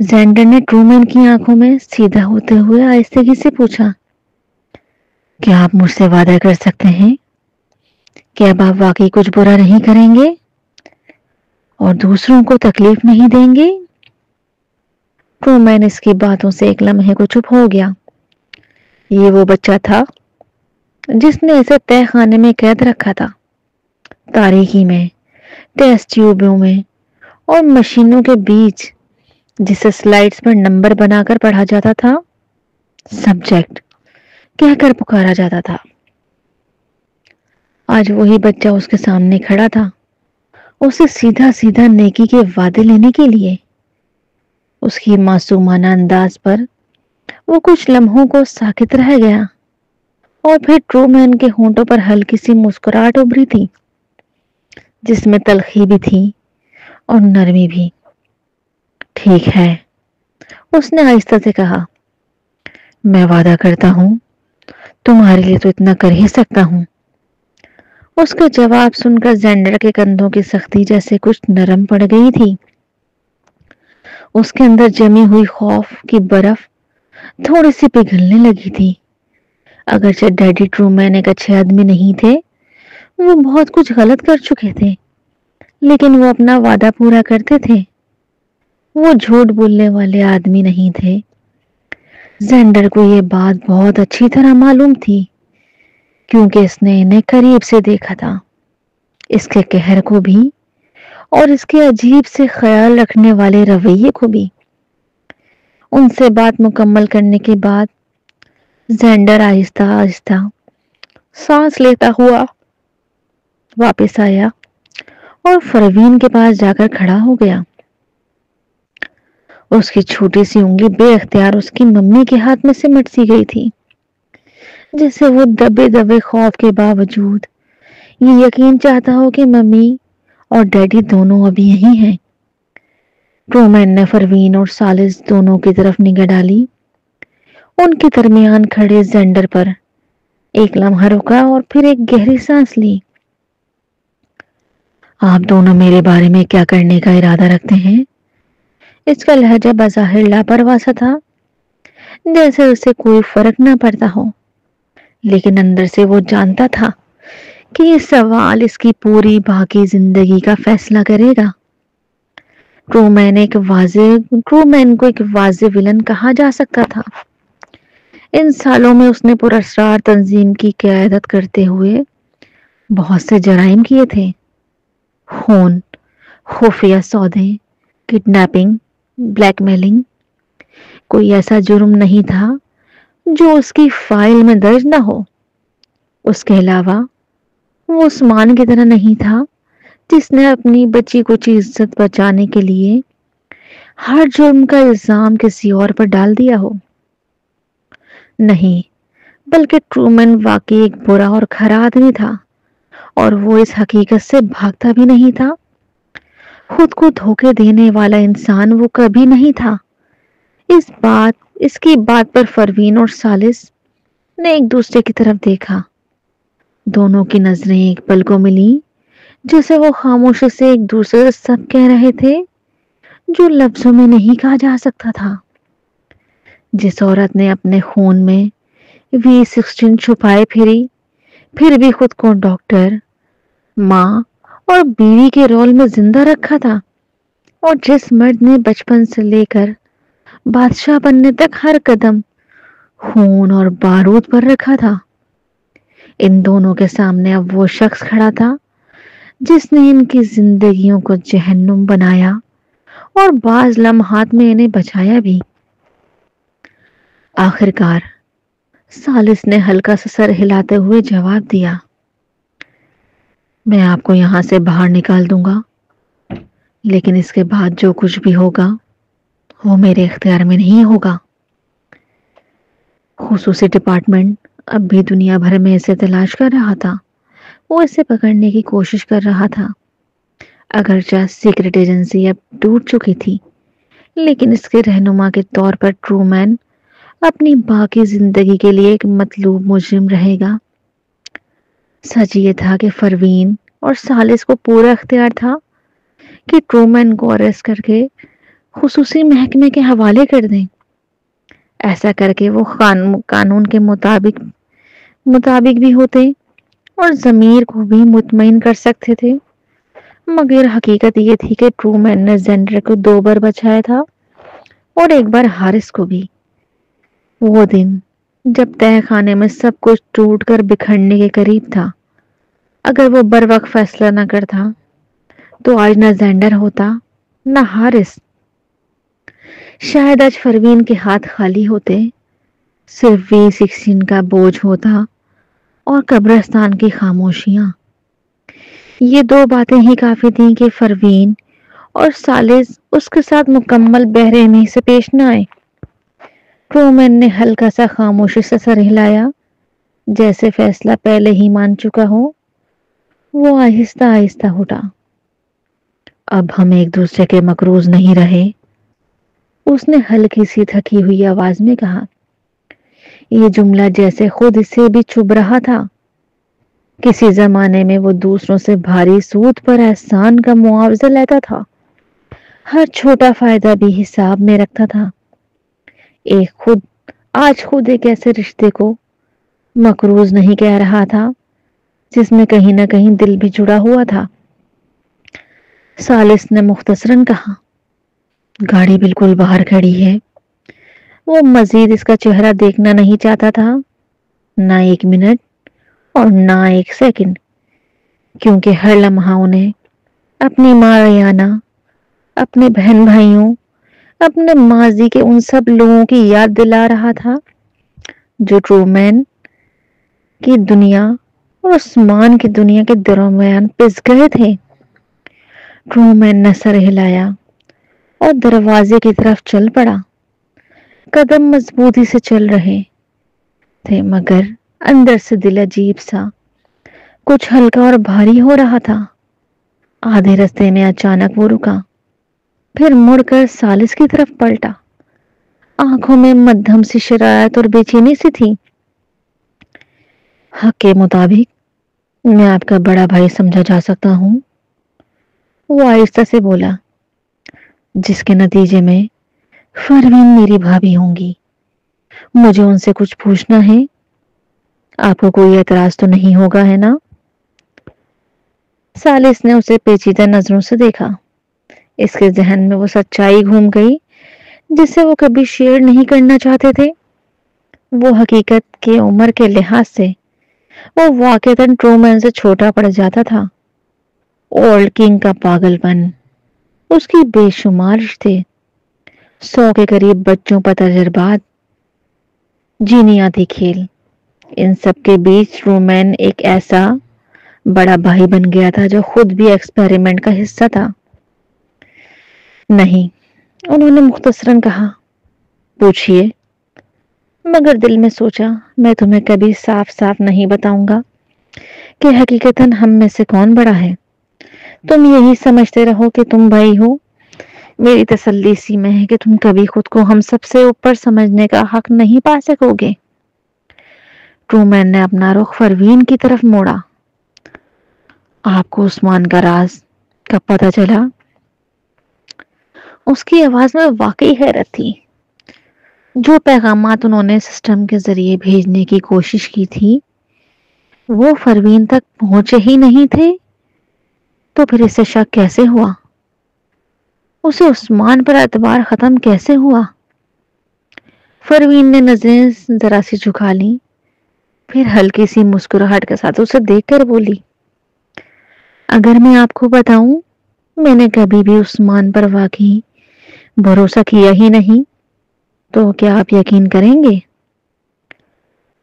زینڈر نے ٹرومین کی آنکھوں میں سیدھا ہوتے ہوئے آہستگی سے پوچھا، کیا آپ مجھ سے وعدہ کر سکتے ہیں کہ اب آپ واقعی کچھ برا نہیں کریں گے اور دوسروں کو تکلیف نہیں دیں گے؟ ٹرومین اس کی باتوں سے ایک لمحے کو چپ ہو گیا۔ یہ وہ بچہ تھا جس نے اسے تہہ خانے میں قید رکھا تھا، تاریکی میں، ٹیسٹ ٹیوبوں میں اور مشینوں کے بیچ، جسے سلائیڈز پر نمبر بنا کر پڑھا جاتا تھا، سبجیکٹ کہہ کر پکارا جاتا تھا۔ آج وہی بچہ اس کے سامنے کھڑا تھا، اسے سیدھا سیدھا نیکی کے وعدے لینے کے لیے۔ اس کی معصومانہ انداز پر وہ کچھ لمحوں کو ساکت رہ گیا اور پھر ٹرومین کے ہونٹوں پر ہلکی سی مسکراہٹ ابھری تھی، جس میں تلخی بھی تھی اور نرمی بھی۔ ٹھیک ہے، اس نے آہستہ سے کہا، میں وعدہ کرتا ہوں تمہارے لیے تو اتنا کر ہی سکتا ہوں۔ اس کا جواب سن کر زینڈر کے کندھوں کی سختی جیسے کچھ نرم پڑ گئی تھی۔ اس کے اندر جمی ہوئی خوف کی برف تھوڑی سی پگھلنے لگی تھی۔ اگرچہ ڈیڈی ٹرومین ایک اچھے آدمی نہیں تھے، وہ بہت کچھ غلط کر چکے تھے، لیکن وہ اپنا وعدہ پورا کرتے تھے۔ وہ جھوٹ بولنے والے آدمی نہیں تھے۔ زینڈر کو یہ بات بہت اچھی طرح معلوم تھی، کیونکہ اس نے انہیں قریب سے دیکھا تھا، اس کے قہر کو بھی اور اس کے عجیب سے خیال رکھنے والے رویے کو بھی۔ ان سے بات مکمل کرنے کے بعد زینڈر آہستہ آہستہ سانس لیتا ہوا واپس آیا اور پروین کے پاس جا کر کھڑا ہو گیا۔ اس کی چھوٹی سی انگلی بے اختیار اس کی ممی کے ہاتھ میں سمٹ سی گئی تھی، جسے وہ دبے دبے خوف کے باوجود یہ یقین چاہتا ہو کہ ممی اور ڈیڈی دونوں ابھی یہی ہیں۔ ٹرومین نے پروین اور سالس دونوں کی طرف نگاہ ڈالی۔ ان کے درمیان کھڑے زینڈر پر ایک لمحہ رکا اور پھر ایک گہری سانس لی۔ آپ دونوں میرے بارے میں کیا کرنے کا ارادہ رکھتے ہیں؟ اس کا لہجہ بظاہر لاپرواہ سا تھا، جیسے اسے کوئی فرق نہ پڑتا ہو، لیکن اندر سے وہ جانتا تھا کہ یہ سوال اس کی پوری باقی زندگی کا فیصلہ کرے گا۔ ٹرومین کو ایک واضح ولن کہا جا سکتا تھا۔ ان سالوں میں اس نے پراسرار تنظیم کی قیادت کرتے ہوئے بہت سے جرائم کیے تھے: خون، خفیہ سودے، کڈنیپنگ، بلیک میلنگ۔ کوئی ایسا جرم نہیں تھا جو اس کی فائل میں درج نہ ہو۔ اس کے علاوہ وہ عثمان کی طرح نہیں تھا جس نے اپنی بچی کچی عزت بچانے کے لیے ہر جرم کا الزام کسی اور پر ڈال دیا ہو۔ نہیں، بلکہ ٹرومین واقعی ایک برا اور کھرا آدمی تھا، اور وہ اس حقیقت سے بھاگتا بھی نہیں تھا۔ خود کو دھوکے دینے والا انسان وہ کبھی نہیں تھا۔ اس کی بات پر پروین اور سالس نے ایک دوسرے کی طرف دیکھا۔ دونوں کی نظریں ایک پل کو ملی، جسے وہ خاموشی سے ایک دوسرے سے سب کہہ رہے تھے جو لفظوں میں نہیں کہا جا سکتا تھا۔ جس عورت نے اپنے خون میں V16 چھپائے پھری، پھر بھی خود کو ڈاکٹر، ماں اور بیوی کے رول میں زندہ رکھا تھا، اور جس مرد نے بچپن سے لے کر بادشاہ بننے تک ہر قدم خون اور بارود پر رکھا تھا۔ ان دونوں کے سامنے اب وہ شخص کھڑا تھا جس نے ان کی زندگیوں کو جہنم بنایا اور بعض لمحات میں انہیں بچایا بھی۔ آخرکار سالس نے ہلکا سا سر ہلاتے ہوئے جواب دیا، میں آپ کو یہاں سے باہر نکال دوں گا، لیکن اس کے بعد جو کچھ بھی ہوگا وہ میرے اختیار میں نہیں ہوگا۔ خصوصی ڈپارٹمنٹ اب بھی دنیا بھر میں اسے تلاش کر رہا تھا۔ وہ اسے پکڑنے کی کوشش کر رہا تھا۔ اگرچہ سیکرٹ ایجنسی اب ٹوٹ چکی تھی، لیکن اس کے رہنما کے طور پر ٹرومین اپنی باقی زندگی کے لیے ایک مطلوب مجرم رہے گا۔ سچ یہ تھا کہ پروین اور سالس کو پورا اختیار تھا کہ ٹرومین کو اریسٹ کر کے خصوصی محکمے کے حوالے کر دیں۔ ایسا کر کے وہ قانون کے مطابق بھی ہوتے اور ضمیر کو بھی مطمئن کر سکتے تھے۔ مگر حقیقت یہ تھی کہ ٹرومین نے زینڈر کو 2 بار بچایا تھا اور 1 بار حارث کو بھی۔ وہ دن جب تہہ خانے میں سب کچھ ٹوٹ کر بکھرنے کے قریب تھا، اگر وہ بر وقت فیصلہ نہ کرتا تو آج نہ زینڈر ہوتا نہ حارث۔ شاید آج پروین کے ہاتھ خالی ہوتے، صرف V16 کا بوجھ ہوتا اور قبرستان کی خاموشیاں۔ یہ 2 باتیں ہی کافی تھیں کہ پروین اور ثالث اس کے ساتھ مکمل بے رحمی سے پیش نہ آئے۔ ٹرومین نے ہلکا سا خاموشی سے سر ہلایا، جیسے فیصلہ پہلے ہی مان چکا ہو۔ وہ آہستہ آہستہ اٹھا۔ اب ہم ایک دوسرے کے مقروض نہیں رہے، اس نے ہلکی سی تھکی ہوئی آواز میں کہا۔ یہ جملہ جیسے خود اسے بھی چبھ رہا تھا۔ کسی زمانے میں وہ دوسروں سے بھاری سود پر احسان کا معاوضہ لیتا تھا، ہر چھوٹا فائدہ بھی حساب میں رکھتا تھا۔ آج خود ایک ایسے رشتے کو مقروض نہیں کہہ رہا تھا جس میں کہیں نہ کہیں دل بھی جڑا ہوا تھا۔ ثالث نے مختصراً کہا، گاڑی بالکل باہر کھڑی ہے۔ وہ مزید اس کا چہرہ دیکھنا نہیں چاہتا تھا، نہ 1 منٹ اور نہ 1 سیکنڈ، کیونکہ ہر لمحہ انہیں اپنی ماں ریانہ، اپنے بہن بھائیوں، اپنے ماضی کے ان سب لوگوں کی یاد دلا رہا تھا جو ٹرومین کی دنیا اور عثمان کی دنیا کے درمیان پس گئے تھے۔ ٹرومین نے سر ہلایا اور دروازے کی طرف چل پڑا۔ قدم مضبوطی سے چل رہے تھے، مگر اندر سے دل عجیب سا کچھ ہلکا اور بھاری ہو رہا تھا۔ آدھے رستے میں اچانک وہ رکا، پھر مڑ کر ثالث کی طرف پلٹا۔ آنکھوں میں مدھم سی شرارت اور بے چینی سی تھی۔ حق کے مطابق میں آپ کا بڑا بھائی سمجھا جا سکتا ہوں، وہ آہستہ سے بولا، جس کے نتیجے میں پروین میری بھابھی ہوں گی۔ مجھے ان سے کچھ پوچھنا ہے، آپ کو کوئی اعتراض تو نہیں ہوگا ہے نا؟ ثالث نے اسے پیچیدہ نظروں سے دیکھا۔ اس کے ذہن میں وہ سچائی گھوم گئی جسے وہ کبھی شیئر نہیں کرنا چاہتے تھے۔ وہ حقیقت کے عمر کے لحاظ سے وہ واقعتاً ٹرومین سے چھوٹا پڑ جاتا تھا۔ اولڈ کنگ کا پاگل پن، اس کی بے شمار رشتے، 100 کے قریب بچوں پر تجربات، جینیاتی کھیل، ان سب کے بیچ ٹرومین ایک ایسا بڑا بھائی بن گیا تھا جو خود بھی ایکسپیریمنٹ کا حصہ تھا۔ نہیں، انہوں نے مختصراً کہا، پوچھئے۔ مگر دل میں سوچا، میں تمہیں کبھی صاف صاف نہیں بتاؤں گا کہ حقیقتاً ہم میں سے کون بڑا ہے۔ تم یہی سمجھتے رہو کہ تم بھائی ہو۔ میری تسلی اسی میں ہے کہ تم کبھی خود کو ہم سب سے اوپر سمجھنے کا حق نہیں پا سکو گے۔ ٹرومین نے اپنا رخ پروین کی طرف موڑا۔ آپ کو عثمان کا راز کب پتہ چلا؟ اس کی آواز میں واقعی حیرت تھی۔ جو پیغامات انہوں نے سسٹم کے ذریعے بھیجنے کی کوشش کی تھی وہ پروین تک پہنچے ہی نہیں تھے، تو پھر اسے شک کیسے ہوا؟ اسے عثمان پر اعتبار ختم کیسے ہوا؟ پروین نے نظریں ذرا سی جھکا لی، پھر ہلکی سی مسکراہٹ کے ساتھ اسے دیکھ کر بولی، اگر میں آپ کو بتاؤں میں نے کبھی بھی عثمان پر واقعی بھروسہ کیا ہی نہیں، تو کیا آپ یقین کریں گے؟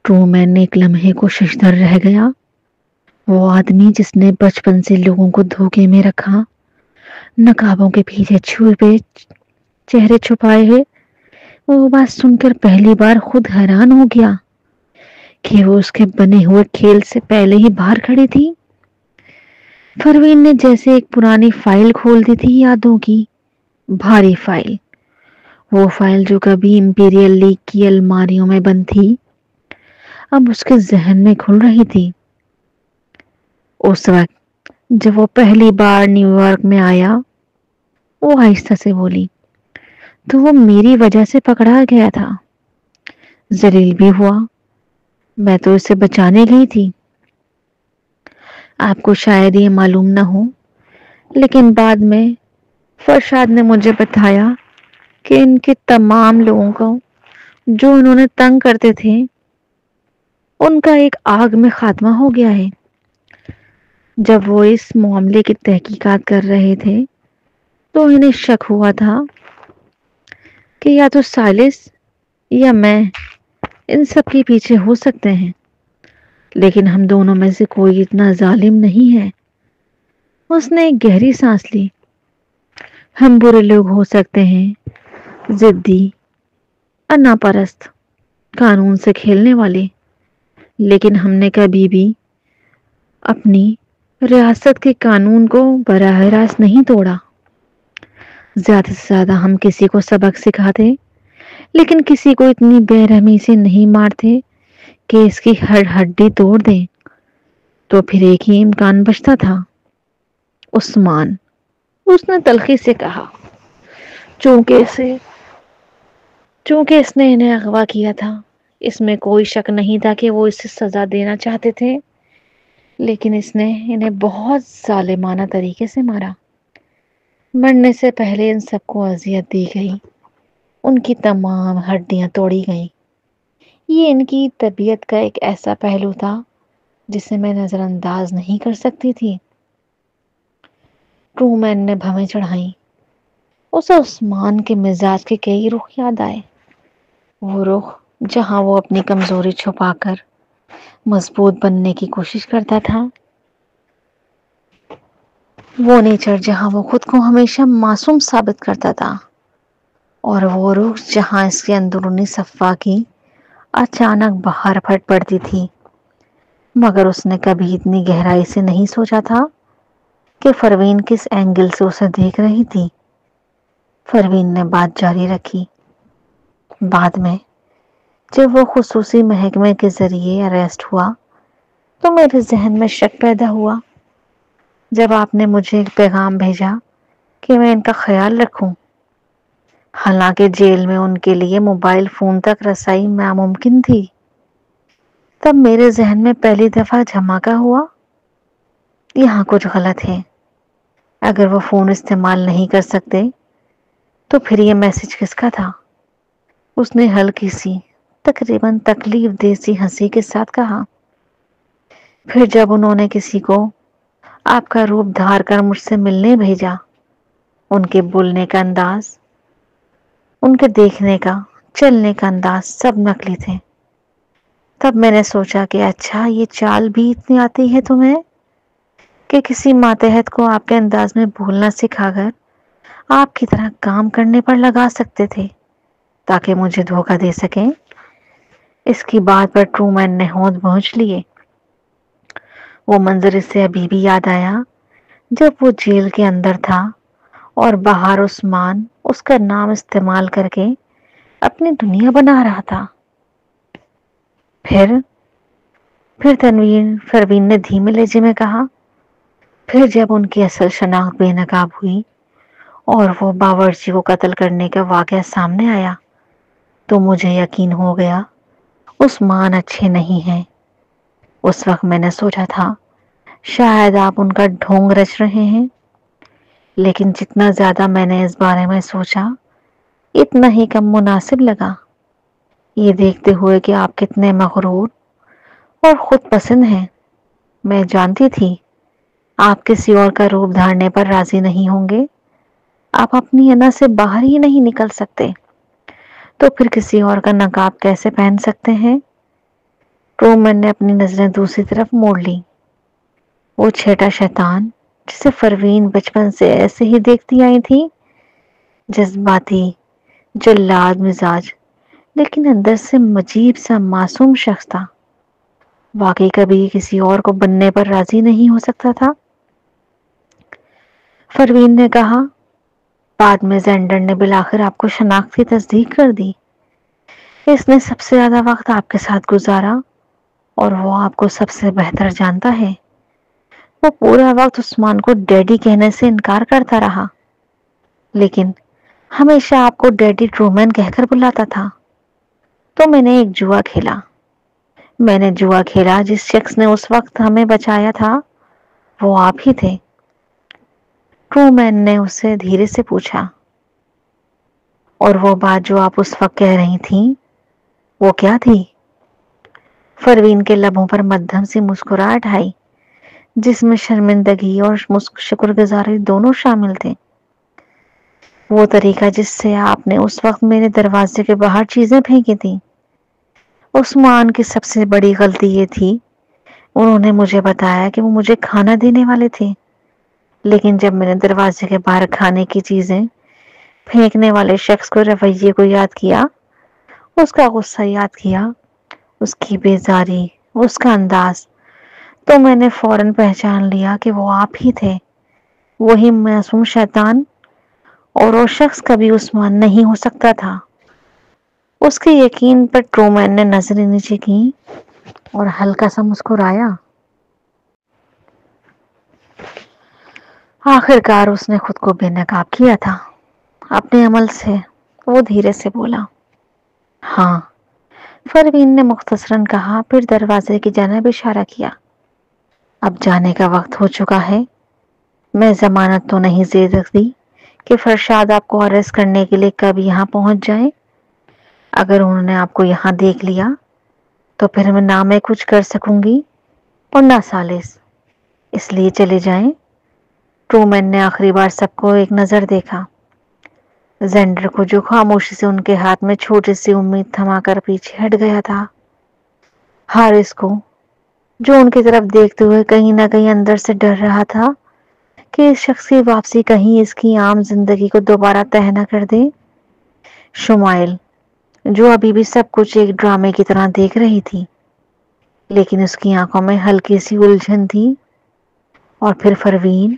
ٹرومین نے ایک لمحے کو ششدر رہ گیا۔ وہ آدمی جس نے بچپن سے لوگوں کو دھوکے میں رکھا، نقابوں کے پیچھے چھپے چہرے چھپائے ہے، وہ بات سن کر پہلی بار خود حیران ہو گیا کہ وہ اس کے بنے ہوئے کھیل سے پہلے ہی باہر کھڑی تھی۔ پروین نے جیسے ایک پرانی فائل کھول دی تھی، یادوں کی بھاری فائل، وہ فائل جو کبھی امپیریل لیگ کی الماریوں میں بند تھی، اب اس کے ذہن میں کھل رہی تھی۔ اس وقت جب وہ پہلی بار نیو یارک میں آیا، وہ آہستہ سے بولی، تو وہ میری وجہ سے پکڑا گیا تھا، ذلیل بھی ہوا۔ میں تو اسے بچانے گئی تھی۔ آپ کو شاید یہ معلوم نہ ہو، لیکن بعد میں فرشاد نے مجھے بتایا کہ ان کے تمام لوگوں کو جو انہوں نے تنگ کرتے تھے، ان کا ایک آگ میں خاتمہ ہو گیا ہے۔ جب وہ اس معاملے کی تحقیقات کر رہے تھے تو انہیں شک ہوا تھا کہ یا تو سالس یا میں ان سب کے پیچھے ہو سکتے ہیں، لیکن ہم دونوں میں سے کوئی اتنا ظالم نہیں ہے۔ اس نے ایک گہری سانس لی۔ ہم برے لوگ ہو سکتے ہیں، ضدی، انا پرست، قانون سے کھیلنے والے، لیکن ہم نے کبھی بھی اپنی ریاست کے قانون کو براہ راست نہیں توڑا۔ زیادہ سے زیادہ ہم کسی کو سبق سکھاتے، لیکن کسی کو اتنی بے رحمی سے نہیں مارتے کہ اس کی ہر ہڈی توڑ دیں۔ تو پھر ایک ہی امکان بچتا تھا، عثمان۔ اس نے تلخی سے کہا، چونکہ اس نے انہیں اغوا کیا تھا، اس میں کوئی شک نہیں تھا کہ وہ اسے سزا دینا چاہتے تھے، لیکن اس نے انہیں بہت ظالمانہ طریقے سے مارا۔ مرنے سے پہلے ان سب کو اذیت دی گئی، ان کی تمام ہڈیاں توڑی گئیں۔ یہ ان کی طبیعت کا ایک ایسا پہلو تھا جسے میں نظر انداز نہیں کر سکتی تھی۔ ٹرومین نے بھویں چڑھائیں۔ اسے عثمان کے مزاج کے کئی رخ یاد آئے۔ وہ رخ جہاں وہ اپنی کمزوری چھپا کر مضبوط بننے کی کوشش کرتا تھا، وہ نیچر جہاں وہ خود کو ہمیشہ معصوم ثابت کرتا تھا، اور وہ روح جہاں اس کے اندرونی صفا کی اچانک باہر پھٹ پڑتی تھی۔ مگر اس نے کبھی اتنی گہرائی سے نہیں سوچا تھا کہ پروین کس اینگل سے اسے دیکھ رہی تھی۔ پروین نے بات جاری رکھی، بعد میں جب وہ خصوصی محکمے کے ذریعے اریسٹ ہوا تو میرے ذہن میں شک پیدا ہوا۔ جب آپ نے مجھے ایک پیغام بھیجا کہ میں ان کا خیال رکھوں، حالانکہ جیل میں ان کے لیے موبائل فون تک رسائی ناممکن تھی، تب میرے ذہن میں پہلی دفعہ دھماکہ ہوا، یہاں کچھ غلط ہے۔ اگر وہ فون استعمال نہیں کر سکتے تو پھر یہ میسج کس کا تھا؟ اس نے ہلکی سی، تقریباً تکلیف دہ سی ہنسی کے ساتھ کہا، پھر جب انہوں نے کسی کو آپ کا روپ دھار کر مجھ سے ملنے بھیجا، ان کے بولنے کا انداز، ان کے دیکھنے کا، چلنے کا انداز سب نقلی تھے۔ تب میں نے سوچا کہ اچھا یہ چال بھی اتنی آتی ہے تمہیں کہ کسی ماتحت کو آپ کے انداز میں بولنا سکھا کر آپ کی طرح کام کرنے پر لگا سکتے تھے تاکہ مجھے دھوکہ دے سکیں۔ اس کی بات پر ٹرومین نے ہونٹ بھونچ لیے۔ وہ منظر اسے ابھی بھی یاد آیا جب وہ جیل کے اندر تھا اور باہر عثمان اس کا نام استعمال کر کے اپنی دنیا بنا رہا تھا۔ پھر پروین نے دھیمے لہجے میں کہا، پھر جب ان کی اصل شناخت بے نقاب ہوئی اور وہ باورچی کو قتل کرنے کا واقعہ سامنے آیا تو مجھے یقین ہو گیا عثمان اچھے نہیں ہیں۔ اس وقت میں نے سوچا تھا شاید آپ ان کا ڈھونگ رچ رہے ہیں، لیکن جتنا زیادہ میں نے اس بارے میں سوچا اتنا ہی کم مناسب لگا، یہ دیکھتے ہوئے کہ آپ کتنے مغرور اور خود پسند ہیں۔ میں جانتی تھی آپ کسی اور کا روپ دھارنے پر راضی نہیں ہوں گے، آپ اپنی انا سے باہر ہی نہیں نکل سکتے، تو پھر کسی اور کا نقاب کیسے پہن سکتے ہیں؟ ٹرومین نے اپنی نظریں دوسری طرف موڑ لی۔ وہ چھیٹا شیطان جسے پروین بچپن سے ایسے ہی دیکھتی آئی تھی، جذباتی، جلاد مزاج، لیکن اندر سے عجیب سا معصوم شخص تھا، واقعی کبھی کسی اور کو بننے پر راضی نہیں ہو سکتا تھا۔ پروین نے کہا، بعد میں زینڈر نے بالآخر آپ کو شناخت کی تصدیق کر دی۔ اس نے سب سے زیادہ وقت آپ کے ساتھ گزارا اور وہ آپ کو سب سے بہتر جانتا ہے۔ وہ پورا وقت عثمان کو ڈیڈی کہنے سے انکار کرتا رہا، لیکن ہمیشہ آپ کو ڈیڈی ٹرومین کہہ کر بلاتا تھا۔ تو میں نے ایک جوا کھیلا۔ میں نے جوا کھیلا جس شخص نے اس وقت ہمیں بچایا تھا وہ آپ ہی تھے۔ ٹرومین نے اس سے دھیرے سے پوچھا۔ اور وہ بات جو آپ اس وقت کہہ رہی تھیں وہ کیا تھی؟ پروین کے لبوں پر مدھم سی مسکراہٹ آئی جس میں شرمندگی اور شکر گزاری دونوں شامل تھے۔ وہ طریقہ جس سے آپ نے اس وقت میرے دروازے کے باہر چیزیں پھینکی تھیں۔ عثمان کی سب سے بڑی غلطی یہ تھی انہوں نے مجھے بتایا کہ وہ مجھے کھانا دینے والے تھے، لیکن جب میں نے دروازے کے باہر کھانے کی چیزیں پھینکنے والے شخص کو رویے کو یاد کیا، اس کا غصہ یاد کیا، اس کی بیزاری، اس کا انداز، تو میں نے فوراً پہچان لیا کہ وہ آپ ہی تھے، وہی معصوم شیطان، اور وہ شخص کبھی عثمان نہیں ہو سکتا تھا۔ اس کے یقین پر ٹرومین نے نظریں نیچے کی اور ہلکا سا مسکرایا۔ آخر کار اس نے خود کو بے نقاب کیا تھا اپنے عمل سے، وہ دھیرے سے بولا۔ ہاں، پروین نے مختصراً کہا، پھر دروازے کی جانب اشارہ کیا۔ اب جانے کا وقت ہو چکا ہے۔ میں ضمانت تو نہیں دے سکتی کہ فرشاد آپ کو اریسٹ کرنے کے لیے کب یہاں پہنچ جائیں۔ اگر انہوں نے آپ کو یہاں دیکھ لیا تو پھر نہ میں کچھ کر سکوں گی اور نہ سالس، اس لیے چلے جائیں۔ ٹرومین نے آخری بار سب کو ایک نظر دیکھا، زینڈر کو جو خاموشی سے ان کے ہاتھ میں چھوٹی سی امید تھما کر پیچھے ہٹ گیا تھا، حارث کو جو ان کی طرف دیکھتے ہوئے کہیں نہ کہیں اندر سے ڈر رہا تھا کہ اس شخص کی واپسی کہیں اس کی عام زندگی کو دوبارہ تہہ نہ کر دے، شمائل جو ابھی بھی سب کچھ ایک ڈرامے کی طرح دیکھ رہی تھی، لیکن اس کی آنکھوں میں ہلکی سی الجھن تھی، اور پھر پروین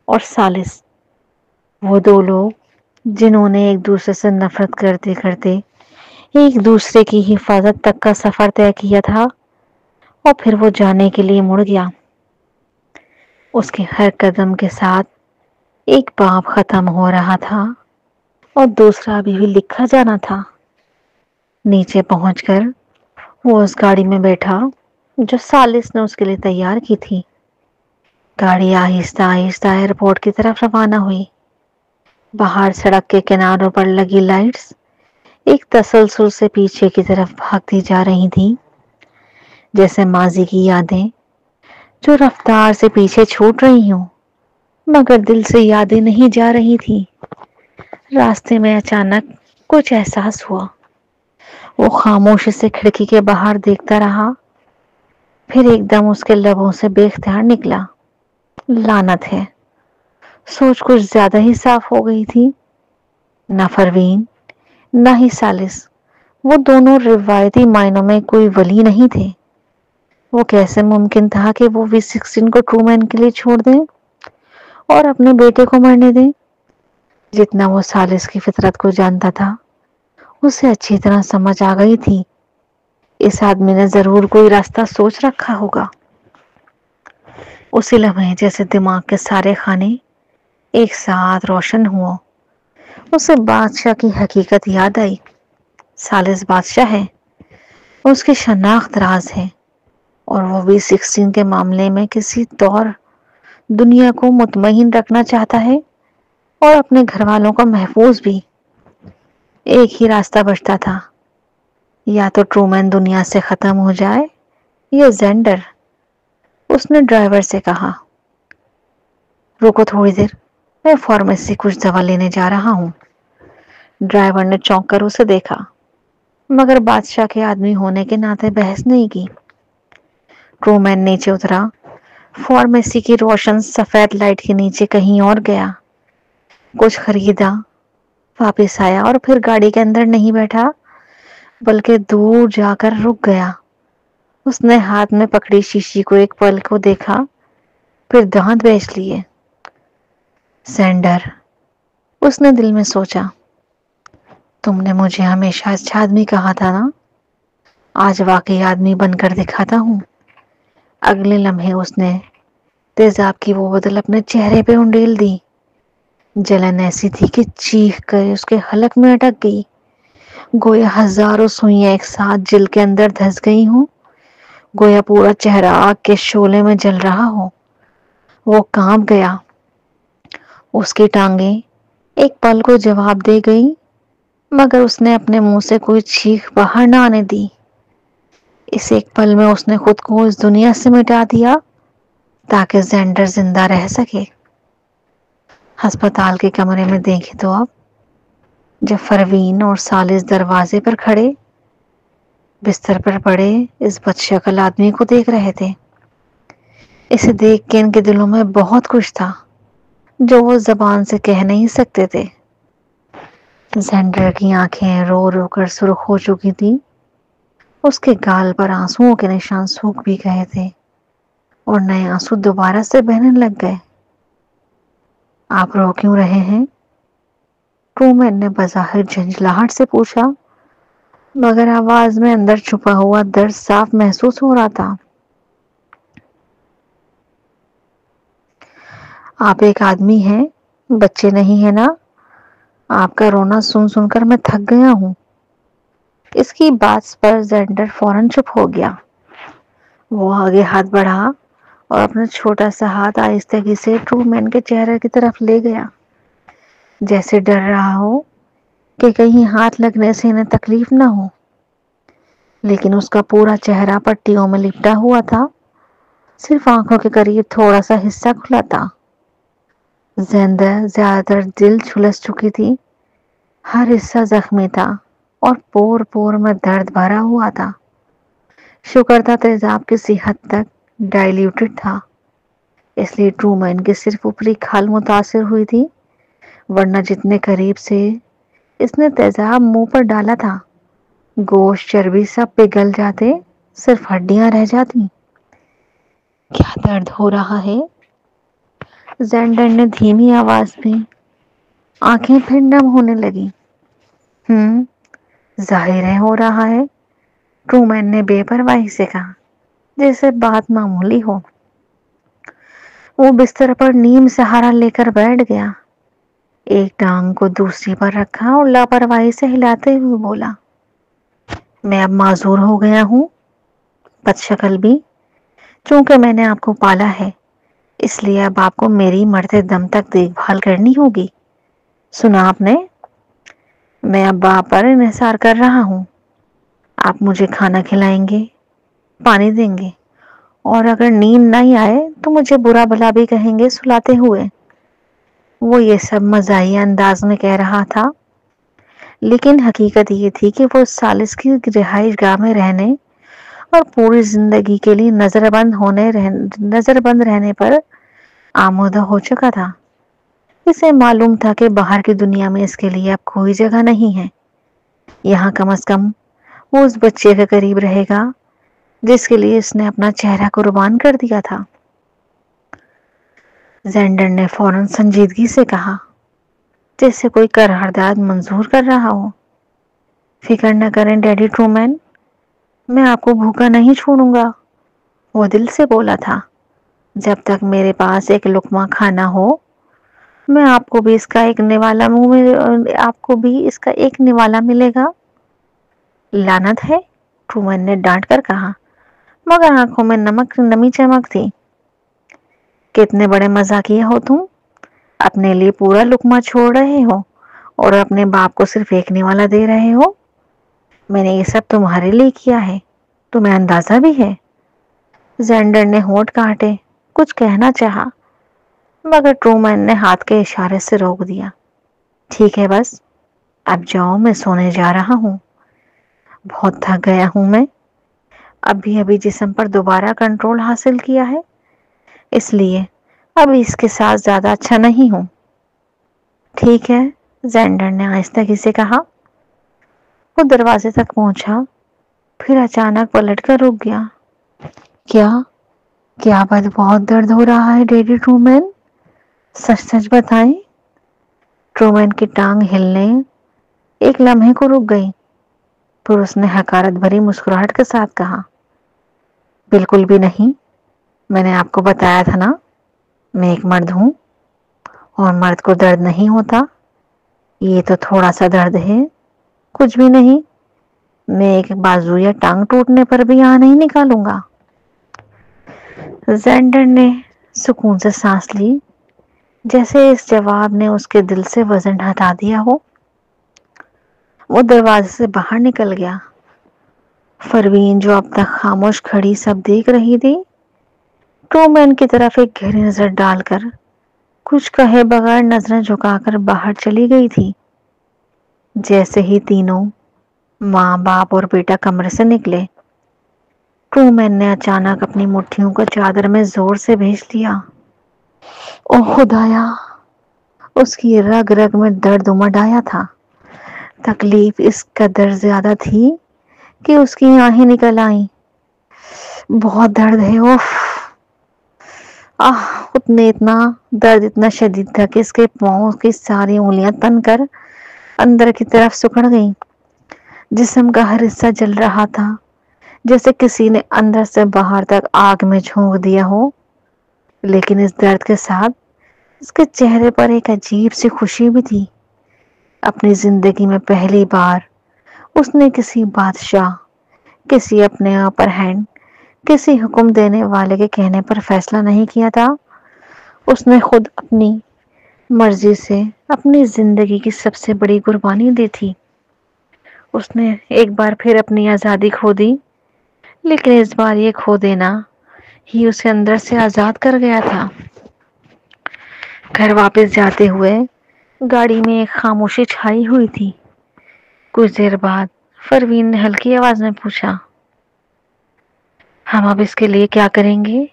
اور سالس، وہ دو لوگ جنہوں نے ایک دوسرے سے نفرت کرتے کرتے ایک دوسرے کی حفاظت تک کا سفر طے کیا تھا، اور پھر وہ جانے کے لیے مڑ گیا۔ اس کے ہر قدم کے ساتھ ایک باب ختم ہو رہا تھا اور دوسرا ابھی بھی لکھا جانا تھا۔ نیچے پہنچ کر وہ اس گاڑی میں بیٹھا جو سالس نے اس کے لیے تیار کی تھی۔ گاڑی آہستہ آہستہ ایئرپورٹ کی طرف روانہ ہوئی۔ باہر سڑک کے کناروں پر لگی لائٹس ایک تسلسل سے پیچھے کی طرف بھاگتی جا رہی تھی، جیسے ماضی کی یادیں جو رفتار سے پیچھے چھوٹ رہی ہوں، مگر دل سے یادیں نہیں جا رہی تھی۔ راستے میں اچانک کچھ احساس ہوا۔ وہ خاموشی سے کھڑکی کے باہر دیکھتا رہا، پھر ایک دم اس کے لبوں سے بے اختیار نکلا، لعنت ہے۔ سوچ کچھ زیادہ ہی صاف ہو گئی تھی۔ نہ پروین نہ ہی سالس، وہ دونوں روایتی معنوں میں کوئی ولی نہیں تھے۔ وہ کیسے ممکن تھا کہ وہ V16 کو ٹرومین کے لیے چھوڑ دیں اور اپنے بیٹے کو مرنے دیں؟ جتنا وہ سالس کی فطرت کو جانتا تھا اسے اچھی طرح سمجھ آ گئی تھی، اس آدمی نے ضرور کوئی راستہ سوچ رکھا ہوگا۔ اسی لمحے جیسے دماغ کے سارے خانے ایک ساتھ روشن ہوا، اسے بادشاہ کی حقیقت یاد آئی۔ سالس بادشاہ ہے، اس کی شناخت راز ہے، اور وہ V16 کے معاملے میں کسی طور دنیا کو مطمئن رکھنا چاہتا ہے اور اپنے گھر والوں کو محفوظ بھی۔ ایک ہی راستہ بچتا تھا، یا تو ٹرومین دنیا سے ختم ہو جائے یا زینڈر۔ اس نے ڈرائیور سے کہا، رکو تھوڑی دیر، میں فارمیسی کچھ دوا لینے جا رہا ہوں۔ ڈرائیور نے چونک کر اسے دیکھا، مگر بادشاہ کے آدمی ہونے کے ناطے بحث نہیں کی۔ ٹرومین نیچے اترا، فارمیسی کی روشن سفید لائٹ کے نیچے کہیں اور گیا، کچھ خریدا، واپس آیا اور پھر گاڑی کے اندر نہیں بیٹھا بلکہ دور جا کر رک گیا۔ اس نے ہاتھ میں پکڑی شیشی کو ایک پل کو دیکھا، پھر دانت بیچ لیے۔ سینڈر، اس نے دل میں سوچا، تم نے مجھے ہمیشہ اچھا آدمی کہا تھا نا، آج واقعی آدمی بن کر دکھاتا ہوں۔ اگلے لمحے اس نے تیزاب کی وہ بوتل اپنے چہرے پہ انڈیل دی جلن ایسی تھی کہ چیخ کر اس کے حلق میں اٹک گئی، گویا ہزاروں سوئیاں ایک ساتھ جل کے اندر دھس گئی ہوں، گویا پورا چہرہ آگ کے شعلے میں جل رہا ہو۔ وہ کانپ گیا۔ اس کی ٹانگیں ایک پل کو جواب دے گئی، مگر اس نے اپنے منہ سے کوئی چیخ باہر نہ آنے دی۔ اس ایک پل میں اس نے خود کو اس دنیا سے مٹا دیا تاکہ زینڈر زندہ رہ سکے۔ ہسپتال کے کمرے میں دیکھے تو اب جب پروین اور سالس دروازے پر کھڑے بستر پر پڑے اس بدشکل آدمی کو دیکھ رہے تھے، اسے دیکھ کے ان کے دلوں میں بہت کچھ تھا جو وہ زبان سے کہہ نہیں سکتے تھے۔ زینڈر کی آنکھیں رو رو کر سرخ ہو چکی تھی، اس کے گال پر آنسوؤں کے نشان سوکھ بھی گئے تھے اور نئے آنسو دوبارہ سے بہنے لگ گئے۔ آپ رو کیوں رہے ہیں؟ ٹرومین نے بظاہر جھنجھلاہٹ سے پوچھا، مگر آواز میں اندر چھپا ہوا درد صاف محسوس ہو رہا تھا۔ آپ ایک آدمی ہیں، بچے نہیں ہیں نا؟ آپ کا رونا سن سن کر میں تھک گیا ہوں۔ اس کی بات پر زینڈر فوراً چپ ہو گیا۔ وہ آگے ہاتھ بڑھا اور اپنا چھوٹا سا ہاتھ آہستگی سے ٹرومین کے چہرے کی طرف لے گیا، جیسے ڈر رہا ہو کہ کہیں ہاتھ لگنے سے انہیں تکلیف نہ ہو۔ لیکن اس کا پورا چہرہ پٹیوں میں لپٹا ہوا تھا، صرف آنکھوں کے قریب تھوڑا سا حصہ کھلا تھا۔ زینڈر زیادہ تر دل جھلس چکی تھی، ہر حصہ زخمی تھا اور پور پور میں درد بھرا ہوا تھا۔ شکر تھا تیزاب کسی حد تک ڈائلیوٹڈ تھا، اس لیے ٹرومین کی صرف اوپری کھال متاثر ہوئی تھی، ورنہ جتنے قریب سے اس نے تیزاب منہ پر ڈالا تھا گوشت چربی سب پگھل جاتے، صرف ہڈیاں رہ جاتی۔ کیا درد ہو رہا ہے؟ زینڈر نے دھیمی آواز میں، آنکھیں پھر نم ہونے لگی۔ ظاہر ہے ہو رہا ہے، ٹرومین نے بے پرواہی سے کہا، جیسے بات معمولی ہو۔ وہ بستر پر نیم سہارا لے کر بیٹھ گیا، ایک ٹانگ کو دوسری پر رکھا اور لاپرواہی سے ہلاتے ہوئے بولا، میں اب معذور ہو گیا ہوں، بدشکل بھی، چونکہ میں نے آپ کو پالا ہے، اس لیے اب آپ کو میری مرتے دم تک دیکھ بھال کرنی ہوگی۔ سنا آپ نے؟ میں اب آپ پر انحصار کر رہا ہوں۔ آپ مجھے کھانا کھلائیں گے، پانی دیں گے، اور اگر نیند نہیں آئے تو مجھے برا بھلا بھی کہیں گے سلاتے ہوئے۔ وہ یہ سب مزاحیہ انداز میں کہہ رہا تھا، لیکن حقیقت یہ تھی کہ وہ سالس کی رہائش گاہ میں رہنے اور پوری زندگی کے لیے نظر بند رہنے پر آمادہ ہو چکا تھا۔ اسے معلوم تھا کہ باہر کی دنیا میں اس کے لیے اب کوئی جگہ نہیں ہے، یہاں کم از کم وہ اس بچے کے قریب رہے گا جس کے لیے اس نے اپنا چہرہ قربان کر دیا تھا۔ زینڈر نے فوراً سنجیدگی سے کہا، جیسے کوئی قرارداد منظور کر رہا ہو، فکر نہ کریں ڈیڈی ٹرومین، میں آپ کو بھوکا نہیں چھوڑوں گا۔ وہ دل سے بولا تھا، جب تک میرے پاس ایک لقمہ کھانا ہو میں آپ کو بھی اس کا ایک نوالا ملے گا۔ لعنت ہے، ٹرومین نے ڈانٹ کر کہا، مگر آنکھوں میں نمی چمک تھی۔ کتنے بڑے مزاقیہ ہو تم، اپنے لیے پورا لقمہ چھوڑ رہے ہو اور اپنے باپ کو صرف ایک نوالا دے رہے ہو۔ میں نے یہ سب تمہارے لیے کیا ہے، تمہیں اندازہ بھی ہے؟ زینڈر نے ہونٹ کاٹے کچھ کہنا چاہا، مگر ٹرومین نے ہاتھ کے اشارے سے روک دیا۔ ٹھیک ہے بس، اب جاؤ، میں سونے جا رہا ہوں، بہت تھک گیا ہوں میں، ابھی جسم پر دوبارہ کنٹرول حاصل کیا ہے، اس لیے ابھی اس کے ساتھ زیادہ اچھا نہیں ہوں۔ ٹھیک ہے، زینڈر نے آہستگی سے کہا۔ وہ دروازے تک پہنچا، پھر اچانک پلٹ کر رک گیا۔ کیا بات بہت درد ہو رہا ہے ڈیڈی ٹرومین؟ سچ سچ بتائیں۔ ٹرومین کی ٹانگ ہلنے ایک لمحے کو رک گئی، پھر اس نے حقارت بھری مسکراہٹ کے ساتھ کہا، بالکل بھی نہیں، میں نے آپ کو بتایا تھا نا، میں ایک مرد ہوں اور مرد کو درد نہیں ہوتا؟ یہ تو تھوڑا سا درد ہے، کچھ بھی نہیں، میں ایک بازو یا ٹانگ ٹوٹنے پر بھی یہاں نہیں نکالوں گا۔ زینڈر نے سکون سے سانس لی، جیسے اس جواب نے اس کے دل سے وزن ہٹا دیا ہو۔ وہ دروازے سے باہر نکل گیا۔ پروین جو اب تک خاموش کھڑی سب دیکھ رہی تھی، ٹرومین کی طرف ایک گہری نظر ڈال کر کچھ کہے بغیر نظریں جھکا کر باہر چلی گئی تھی۔ جیسے ہی تینوں ماں باپ اور بیٹا کمرے سے نکلے، ٹرومین نے اچانک اپنی مٹھیوں کو چادر میں زور سے بھیج دیا۔ او خدایا! اس کی رگ رگ میں درد امڈ آیا تھا۔ تکلیف اس قدر زیادہ تھی کہ اس کی آنکھیں نکل آئیں۔ بہت درد ہے، اوف! اتنا درد اتنا شدید تھا کہ اس کے پاؤں کی ساری انگلیاں تن کر اندر کی طرف سکڑ گئیں۔ جسم کا ہر حصہ جل رہا تھا، جیسے کسی نے اندر سے باہر تک آگ میں جھونک دیا ہو۔ لیکن اس درد کے ساتھ اس کے چہرے پر ایک عجیب سی خوشی بھی تھی۔ اپنی زندگی میں پہلی بار اس نے کسی بادشاہ، کسی اپنے اپر ہینڈ، کسی حکم دینے والے کے کہنے پر فیصلہ نہیں کیا تھا۔ اس نے خود اپنی مرضی سے اپنی زندگی کی سب سے بڑی قربانی دی تھی۔ اس نے ایک بار پھر اپنی آزادی کھو دی، لیکن اس بار یہ کھو دینا ہی اسے اندر سے آزاد کر گیا تھا۔ گھر واپس جاتے ہوئے گاڑی میں ایک خاموشی چھائی ہوئی تھی۔ کچھ دیر بعد پروین نے ہلکی آواز میں پوچھا، ہم اب اس کے لیے کیا کریں گے؟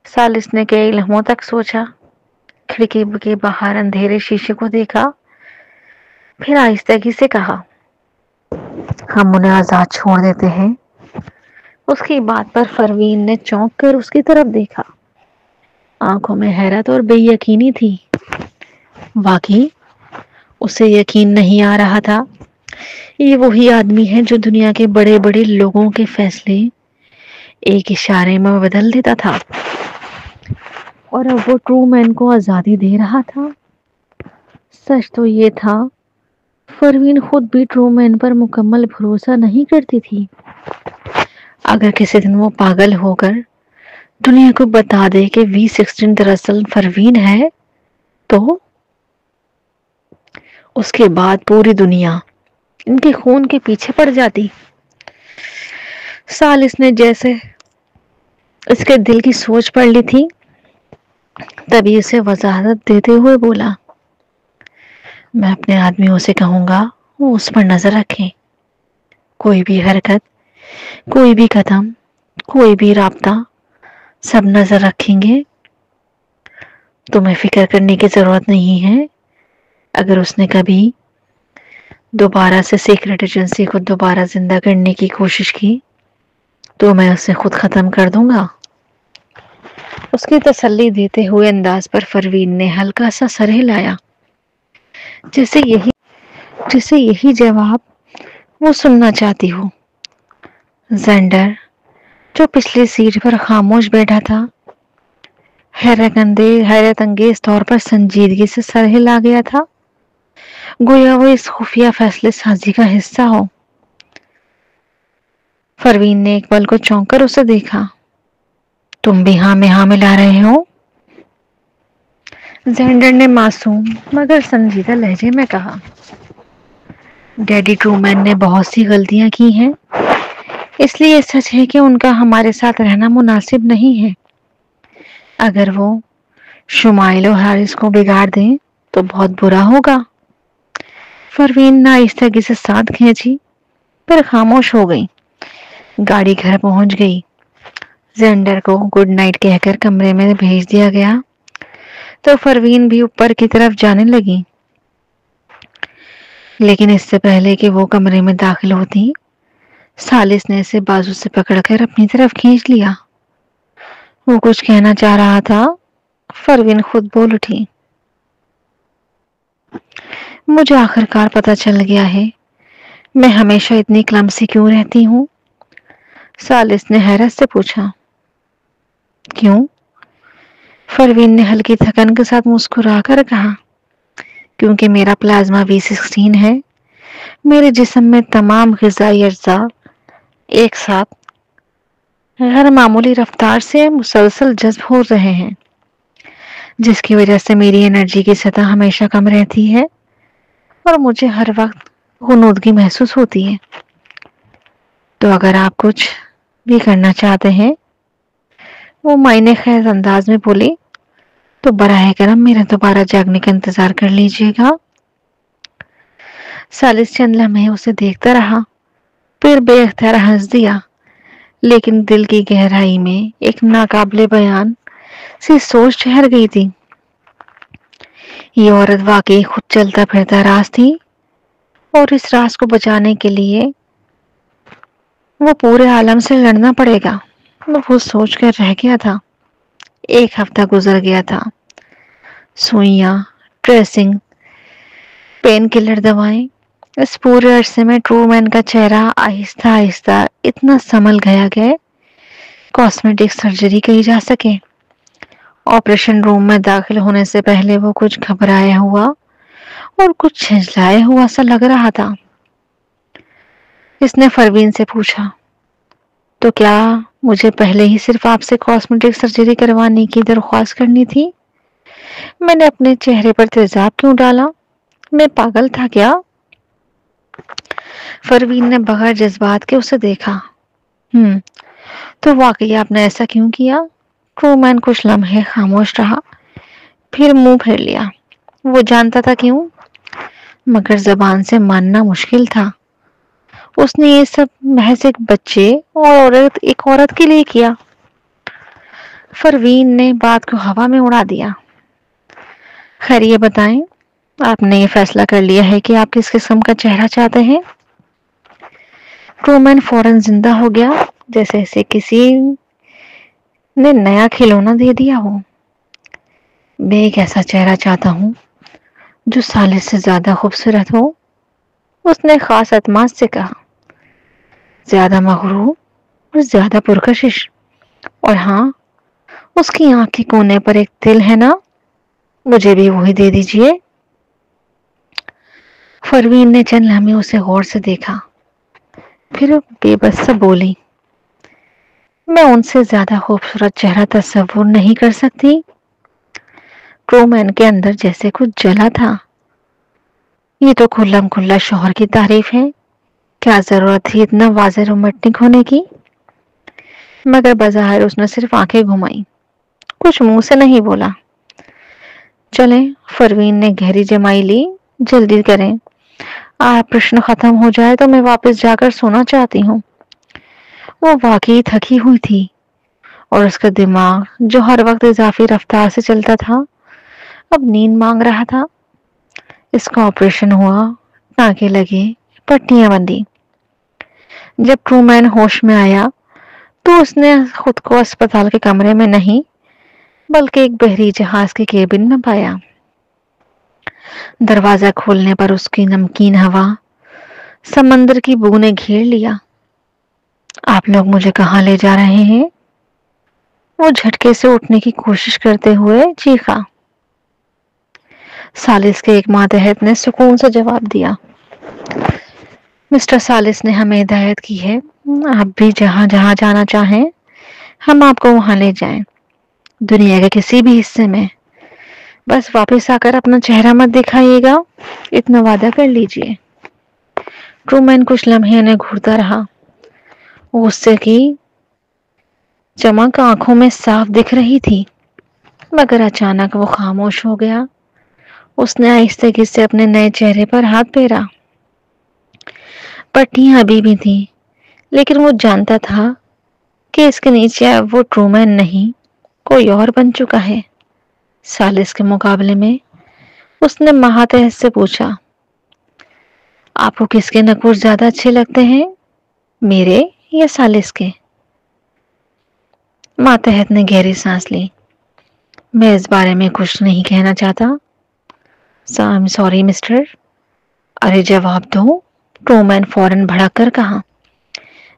سالس نے کئی لمحوں تک سوچا، کھڑکی کے باہر اندھیرے شیشے کو دیکھا، پھر آہستگی سے کہا، ہم انہیں آزاد چھوڑ دیتے ہیں۔ اس کی بات پر پروین نے چونک کر اس کی طرف دیکھا۔ آنکھوں میں حیرت اور بے یقینی تھی۔ واقعی اسے یقین نہیں آ رہا تھا، یہ وہی آدمی ہے جو دنیا کے بڑے بڑے لوگوں کے فیصلے ایک اشارے میں بدل دیتا تھا، اور اب وہ ٹرومین کو آزادی دے رہا تھا۔ سچ تو یہ تھا، پروین خود بھی ٹرومین پر مکمل بھروسہ نہیں کرتی تھی۔ اگر کسی دن وہ پاگل ہو کر دنیا کو بتا دے کہ V16 دراصل پروین ہے، تو اس کے بعد پوری دنیا ان کے خون کے پیچھے پڑ جاتی۔ سالس نے جیسے اس کے دل کی سوچ پڑھ لی تھی، تبھی اسے وضاحت دیتے ہوئے بولا، میں اپنے آدمیوں سے کہوں گا وہ اس پر نظر رکھیں۔ کوئی بھی حرکت، کوئی بھی قدم، کوئی بھی رابطہ، سب نظر رکھیں گے۔ تمہیں فکر کرنے کی ضرورت نہیں ہے۔ اگر اس نے کبھی دوبارہ سے سیکرٹ ایجنسی کو دوبارہ زندہ کرنے کی کوشش کی تو میں اسے خود ختم کر دوں گا۔ اس کی تسلی دیتے ہوئے انداز پر پروین نے ہلکا سا سر ہلایا، جیسے یہی جواب وہ سننا چاہتی ہو۔ زینڈر جو پچھلی سیٹ پر خاموش بیٹھا تھا، حیرت انگیز طور پر سنجیدگی سے سر ہلا گیا تھا، گویا وہ اس خفیہ فیصلے سازی کا حصہ ہو۔ پروین نے ایک پل کو چونک کر اسے دیکھا، تم بھی ہاں میں ہاں ملا رہے ہو؟ زینڈر نے معصوم مگر سنجیدہ لہجے میں کہا، ڈیڈی ٹرومین نے بہت سی غلطیاں کی ہیں، اس لیے سچ ہے کہ ان کا ہمارے ساتھ رہنا مناسب نہیں ہے۔ اگر وہ شمائل و حارث کو بگاڑ دیں تو بہت برا ہوگا۔ پروین نے آہستگی سے سانس کھینچی، پھر خاموش ہو گئی۔ گاڑی گھر پہنچ گئی۔ زینڈر کو گڈ نائٹ کہہ کر کمرے میں بھیج دیا گیا تو پروین بھی اوپر کی طرف جانے لگی، لیکن اس سے پہلے کہ وہ کمرے میں داخل ہوتی، سالس نے اسے بازو سے پکڑ کر اپنی طرف کھینچ لیا۔ وہ کچھ کہنا چاہ رہا تھا، پروین خود بول اٹھی، مجھے آخرکار پتہ چل گیا ہے میں ہمیشہ اتنی کلمسی کیوں رہتی ہوں۔ سالس نے حیرت سے پوچھا، کیوں؟ فروین نے ہلکی تھکن کے ساتھ مسکرا کر کہا، کیونکہ میرا پلازما V16 ہے، میرے جسم میں تمام غذائی اجزاء ایک ساتھ غیر معمولی رفتار سے مسلسل جذب ہو رہے ہیں، جس کی وجہ سے میری انرجی کی سطح ہمیشہ کم رہتی ہے اور مجھے ہر وقت غنودگی محسوس ہوتی ہے۔ تو اگر آپ کچھ بھی کرنا چاہتے ہیں، وہ معنی خیز انداز میں بولی، تو براہ کرم میرا دوبارہ جاگنے کا انتظار کر لیجیے گا۔ سالس چند لمحے اسے دیکھتا رہا، پھر بے اختیار ہنس دیا، لیکن دل کی گہرائی میں ایک ناقابل بیان سی سوچ ٹھہر گئی تھی۔ یہ عورت واقعی خود چلتا پھرتا راز تھی، اور اس راز کو بچانے کے لیے وہ پورے عالم سے لڑنا پڑے گا۔ وہ سوچ کر رہ گیا تھا۔ ایک ہفتہ گزر گیا تھا۔ سوئیاں، ڈریسنگ، پین کلر دوائیں، اس پورے عرصے میں ٹرومین کا چہرہ آہستہ آہستہ اتنا سنبھل گیا کہ کاسمیٹک سرجری کی جا سکے۔ آپریشن روم میں داخل ہونے سے پہلے وہ کچھ گھبرایا ہوا اور کچھ جھنجھلایا ہوا سا لگ رہا تھا۔ اس نے فروین سے پوچھا، تو کیا مجھے پہلے ہی صرف آپ سے کاسمیٹک سرجری کروانے کی درخواست کرنی تھی؟ میں نے اپنے چہرے پر تیزاب کیوں ڈالا؟ میں پاگل تھا کیا؟ فروین نے بغیر جذبات کے اسے دیکھا۔ تو واقعی آپ نے ایسا کیوں کیا؟ ٹرومین کچھ لمحے خاموش رہا، پھر منہ پھیر لیا۔ وہ جانتا تھا کیوں، مگر زبان سے ماننا مشکل تھا۔ اس نے یہ سب محض ایک بچے اور ایک عورت کے لیے کیا۔ فروین نے بات کو ہوا میں اڑا دیا۔ خیر یہ بتائیں، آپ نے یہ فیصلہ کر لیا ہے کہ آپ کس قسم کا چہرہ چاہتے ہیں؟ ٹرومین فوراً زندہ ہو گیا، جیسے اسے کسی نے نیا کھلونا دے دیا ہو۔ میں ایک ایسا چہرہ چاہتا ہوں جو سالس سے زیادہ خوبصورت ہو، اس نے خاص اعتماد سے کہا، زیادہ مغرور اور زیادہ پرکشش، اور ہاں، اس کی آنکھ کے کونے پر ایک تل ہے نا، مجھے بھی وہی دے دیجئے۔ فروین نے چند لمحے اسے غور سے دیکھا، پھر بے بس سے بولی، میں ان سے زیادہ خوبصورت چہرہ تصور نہیں کر سکتی۔ ٹرومین کے اندر جیسے کچھ جلا تھا۔ یہ تو کھلم کھلا شوہر کی تعریف ہے، کیا ضرورت تھی اتنا واضح رومانٹک ہونے کی؟ مگر بظاہر اس نے صرف آنکھیں گھمائی، کچھ منہ سے نہیں بولا۔ چلیں، فروین نے گہری جمائی لی، جلدی کریں، آپریشن ختم ہو جائے تو میں واپس جا کر سونا چاہتی ہوں۔ وہ واقعی تھکی ہوئی تھی، اور اس کا دماغ جو ہر وقت اضافی رفتار سے چلتا تھا اب نیند مانگ رہا تھا۔ اس کا آپریشن ہوا، ٹانکے لگے، پٹیاں بندھی۔ جب ٹرومین ہوش میں آیا تو اس نے خود کو اسپتال کے کمرے میں نہیں بلکہ ایک بحری جہاز کے کیبن میں پایا۔ دروازہ کھولنے پر اس کی نمکین ہوا سمندر کی بو نے گھیر لیا۔ آپ لوگ مجھے کہاں لے جا رہے ہیں؟ وہ جھٹکے سے اٹھنے کی کوشش کرتے ہوئے چیخا۔ سالس کے ایک ماتحت نے سکون سے جواب دیا، مسٹر سالس نے ہمیں ہدایت کی ہے، آپ بھی جہاں جہاں جانا چاہیں ہم آپ کو وہاں لے جائیں، دنیا کے کسی بھی حصے میں، بس واپس آ کر اپنا چہرہ مت دکھائیے گا، اتنا وعدہ کر لیجئے۔ ٹرومین کچھ لمحے انہیں گھورتا رہا، غصے کی چمک آنکھوں میں صاف دکھ رہی تھی، مگر اچانک وہ خاموش ہو گیا۔ اس نے آہستگی سے اپنے نئے چہرے پر ہاتھ پھیرا۔ پٹیاں ابھی بھی تھیں، لیکن وہ جانتا تھا کہ اس کے نیچے وہ ٹرومین نہیں، کوئی اور بن چکا ہے۔ سالس کے مقابلے میں اس نے ماتحت سے پوچھا، آپ کو کس کے نخور زیادہ اچھے لگتے ہیں، میرے یا سالس کے؟ ماتحت نے گہری سانس لی، میں اس بارے میں کچھ نہیں کہنا چاہتا۔ Sorry mister. ارے جواب دو، ٹرومین فوراً بھڑک کر کہا،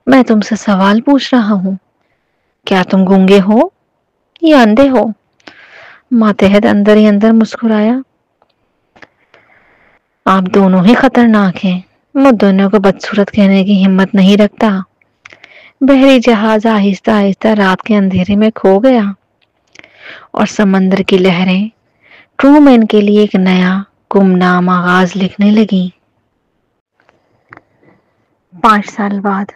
میں تم سے سوال پوچھ رہا ہوں، کیا تم گونگے ہو یا اندھے ہو؟ ماتحت اندر ہی اندر مسکرایا۔ آپ دونوں ہی خطرناک ہیں، میں دونوں کو بدصورت کہنے کی ہمت نہیں رکھتا۔ بحری جہاز آہستہ آہستہ رات کے اندھیرے میں کھو گیا اور سمندر کی لہریں ٹرومین کے لیے ایک نیا گمنام آغاز لکھنے لگی۔ 5 سال بعد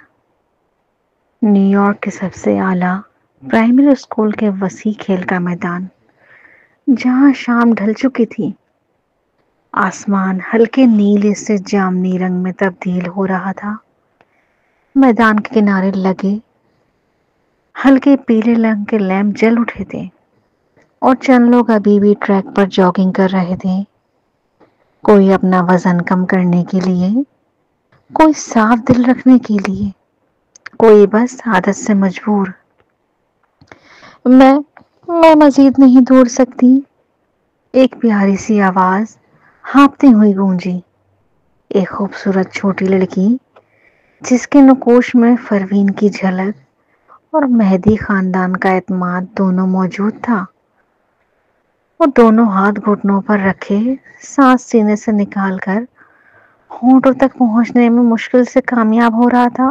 نیو یارک کے سب سے اعلیٰ پرائمری اسکول کے وسیع کھیل کا میدان، جہاں شام ڈھل چکی تھی، آسمان ہلکے نیلے سے جامنی رنگ میں تبدیل ہو رہا تھا۔ میدان کے کنارے لگے ہلکے پیلے رنگ کے لیمپ جل اٹھے تھے اور چند لوگ ابھی بھی ٹریک پر جاگنگ کر رہے تھے، کوئی اپنا وزن کم کرنے کے لیے، کوئی صاف دل رکھنے کے لیے، کوئی بس عادت سے مجبور۔ میں مزید نہیں دوڑ سکتی، ایک پیاری سی آواز ہانپتی ہوئی گونجی۔ ایک خوبصورت چھوٹی لڑکی جس کے نقوش میں پروین کی جھلک اور مہدی خاندان کا اعتماد دونوں موجود تھا۔ وہ دونوں ہاتھ گھٹنوں پر رکھے، سانس سینے سے نکال کر ہونٹوں تک پہنچنے میں مشکل سے کامیاب ہو رہا تھا۔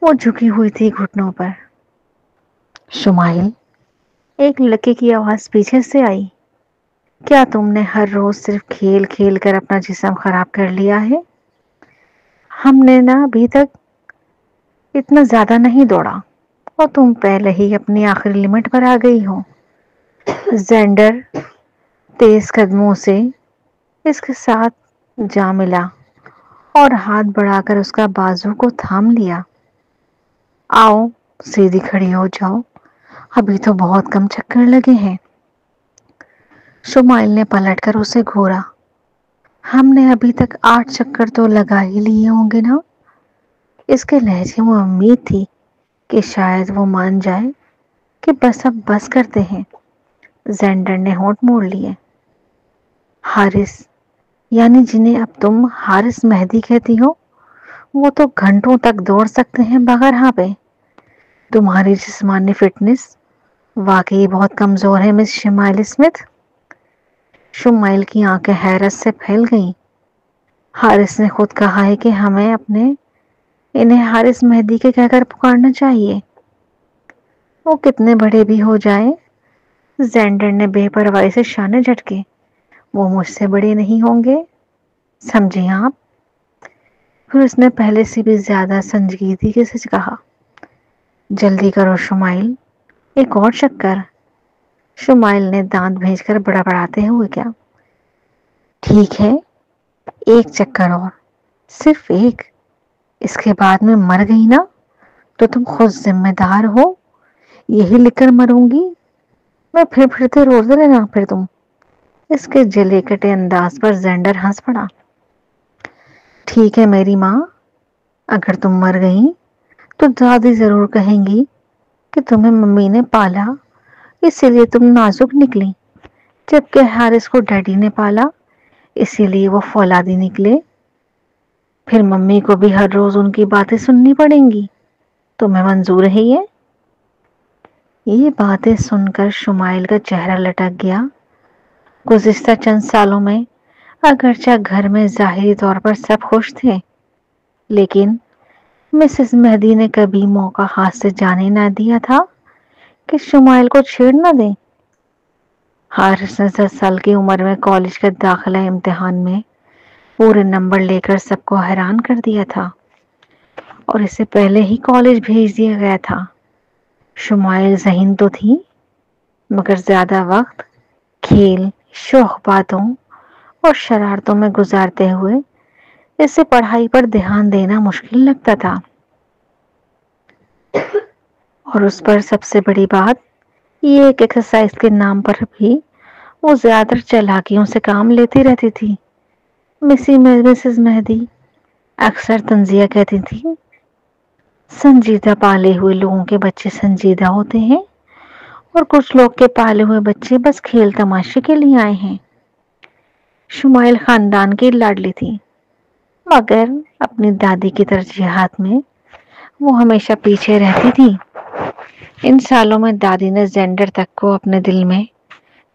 وہ جھکی ہوئی تھی گھٹنوں پر۔ شمائل، ایک لڑکے کی آواز پیچھے سے آئی، کیا تم نے ہر روز صرف کھیل کھیل کر اپنا جسم خراب کر لیا ہے؟ ہم نے نا ابھی تک اتنا زیادہ نہیں دوڑا اور تم پہلے ہی اپنی آخری لمٹ پر آ گئی ہو۔ زینڈر تیز قدموں سے اس کے ساتھ جا ملا اور ہاتھ بڑھا کر اس کا بازو کو تھام لیا۔ آؤ سیدھی کھڑی ہو جاؤ، ابھی تو بہت کم چکر لگے ہیں۔ شمائل نے پلٹ کر اسے گھورا۔ ہم نے ابھی تک 8 چکر تو لگا ہی لیے ہوں گے نا؟ اس کے لہجے میں امید تھی کہ شاید وہ مان جائے کہ بس اب بس کرتے ہیں۔ زینڈر نے ہونٹ موڑ لیے۔ حارث، یعنی جنہیں اب تم حارث مہدی کہتی ہو، وہ تو گھنٹوں تک دوڑ سکتے ہیں بغیر ہاپے۔ تمہاری جسمانی فٹنس واقعی بہت کمزور ہے مس شمائل اسمتھ۔ شمائل کی آنکھیں حیرت سے پھیل گئیں۔ حارث نے خود کہا ہے کہ ہمیں انہیں حارث مہدی کے کہہ کر پکارنا چاہیے، وہ کتنے بڑے بھی ہو جائیں۔ زینڈر نے بے پرواہی سے شانے جھٹکے۔ وہ مجھ سے بڑے نہیں ہوں گے، سمجھے آپ؟ پھر اس نے پہلے سے بھی زیادہ سنجیدگی سے کہا، جلدی کرو شمائل، ایک اور چکر۔ شمائل نے دانت بھیج کر بڑبڑاتے ہوئے کیا، ٹھیک ہے، ایک چکر اور، صرف ایک۔ اس کے بعد میں مر گئی نا تو تم خود ذمہ دار ہو، یہی لکھ کر مروں گی میں، پھر پھرتے روتے رہنا پھر تم۔ اس کے جلے کٹے انداز پر زینڈر ہنس پڑا۔ ٹھیک ہے میری ماں، اگر تم مر گئی تو دادی ضرور کہیں گی کہ تمہیں ممی نے پالا اسی لیے تم نازک نکلی، جبکہ حارث کو ڈیڈی نے پالا اسی لیے وہ فولادی نکلے۔ پھر ممی کو بھی ہر روز ان کی باتیں سننی پڑیں گی، تمہیں منظور ہے یہ؟ یہ باتیں سن کر شمائل کا چہرہ لٹک گیا۔ گزشتہ چند سالوں میں اگرچہ گھر میں ظاہری طور پر سب خوش تھے، لیکن مسز مہدی نے کبھی موقع ہاتھ سے جانے نہ دیا تھا کہ شمائل کو چھیڑ نہ دیں۔ حارث نے 10 سال کی عمر میں کالج کا داخلہ امتحان میں پورے نمبر لے کر سب کو حیران کر دیا تھا اور اسے پہلے ہی کالج بھیج دیا گیا تھا۔ شمائل ذہین تو تھی، مگر زیادہ وقت کھیل، شوق باتوں اور شرارتوں میں گزارتے ہوئے اسے پڑھائی پر دھیان دینا مشکل لگتا تھا۔ اور اس پر سب سے بڑی بات یہ ایک ایکسرسائز کے نام پر بھی وہ زیادہ تر چالاکیوں سے کام لیتی رہتی تھی۔ مسز مہدی اکثر طنزیہ کہتی تھی، سنجیدہ پالے ہوئے لوگوں کے بچے سنجیدہ ہوتے ہیں اور کچھ لوگ کے پالے ہوئے بچے بس کھیل تماشے کے لیے آئے ہیں۔ شمائل خاندان کی لاڈلی تھی، مگر اپنی دادی کی ترجیحات میں وہ ہمیشہ پیچھے رہتی تھی۔ ان سالوں میں دادی نے زینڈر تک کو اپنے دل میں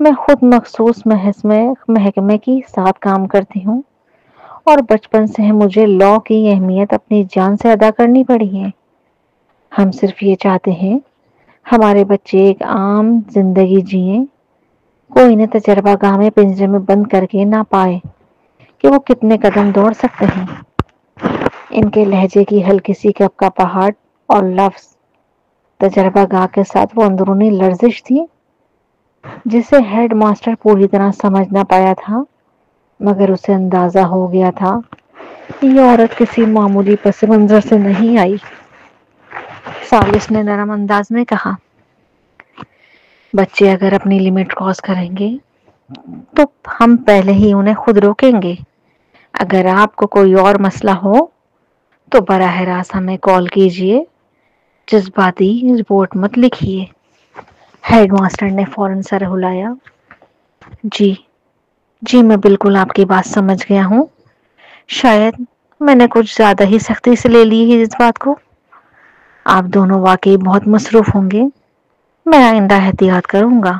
میں خود مخصوص محکمے کی ساتھ کام کرتی ہوں اور بچپن سے مجھے لا کی اہمیت اپنی جان سے ادا کرنی پڑی ہے۔ ہم صرف یہ چاہتے ہیں ہمارے بچے ایک عام زندگی جئیں، کوئی انہیں تجربہ گاہ میں پنجرے میں بند کر کے نہ پائے کہ وہ کتنے قدم دوڑ سکتے ہیں۔ ان کے لہجے کی ہلکی سی کپکپاہٹ اور لفظ تجربہ گاہ کے ساتھ وہ اندرونی لرزش تھی جسے ہیڈ ماسٹر پوری طرح سمجھ نہ پایا تھا، مگر اسے اندازہ ہو گیا تھا یہ عورت کسی معمولی پس منظر سے نہیں آئی۔ سالس نے نرم انداز میں کہا، بچے اگر اپنی لمٹ کراس کریں گے تو ہم پہلے ہی انہیں خود روکیں گے۔ اگر آپ کو کوئی اور مسئلہ ہو تو براہ راست ہمیں کال کیجیے، جذباتی رپورٹ مت لکھیے۔ ہیڈ ماسٹر نے فوراً سر ہلایا۔ جی میں بالکل آپ کی بات سمجھ گیا ہوں۔ شاید میں نے کچھ زیادہ ہی سختی سے لے لی ہے اس بات کو۔ آپ دونوں واقعی بہت مصروف ہوں گے، میں آئندہ احتیاط کروں گا۔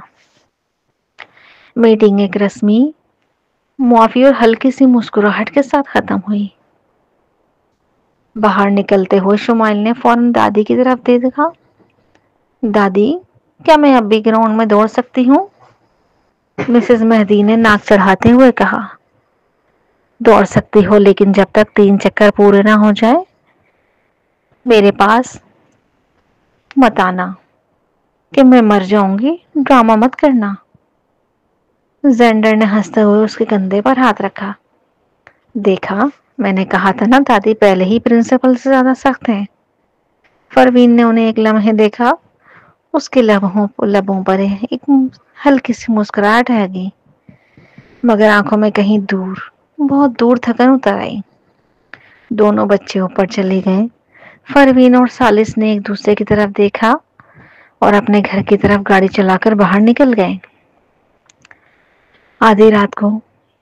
میٹنگ ایک رسمی معافی اور ہلکی سی مسکراہٹ کے ساتھ ختم ہوئی۔ باہر نکلتے ہوئے شمائل نے فوراً دادی کی طرف دیکھا۔ دادی، کیا میں اب بھی گراؤنڈ میں دوڑ سکتی ہوں؟ مسز مہدی نے ناک چڑھاتے ہوئے کہا۔ دوڑ سکتی ہو، لیکن جب تک 3 چکر پورے نہ ہو جائے میرے پاس مت آنا کہ میں مر جاؤں گی۔ ڈرامہ مت کرنا۔ زینڈر نے ہنستے ہوئے اس کے کندھے پر ہاتھ رکھا۔ دیکھا، میں نے کہا تھا نا دادی پہلے ہی پرنسپل سے زیادہ سخت ہیں۔ پروین نے انہیں ایک لمحے دیکھا، اس کے لبوں پر ایک ہلکی سی مسکراہٹ رہ گئی، مگر آنکھوں میں کہیں دور، بہت دور تھکن اتر آئی۔ دونوں بچے اوپر چلے گئے۔ پروین اور سالس نے ایک دوسرے کی طرف دیکھا اور اپنے گھر کی طرف گاڑی چلا کر باہر نکل گئے۔ آدھی رات کو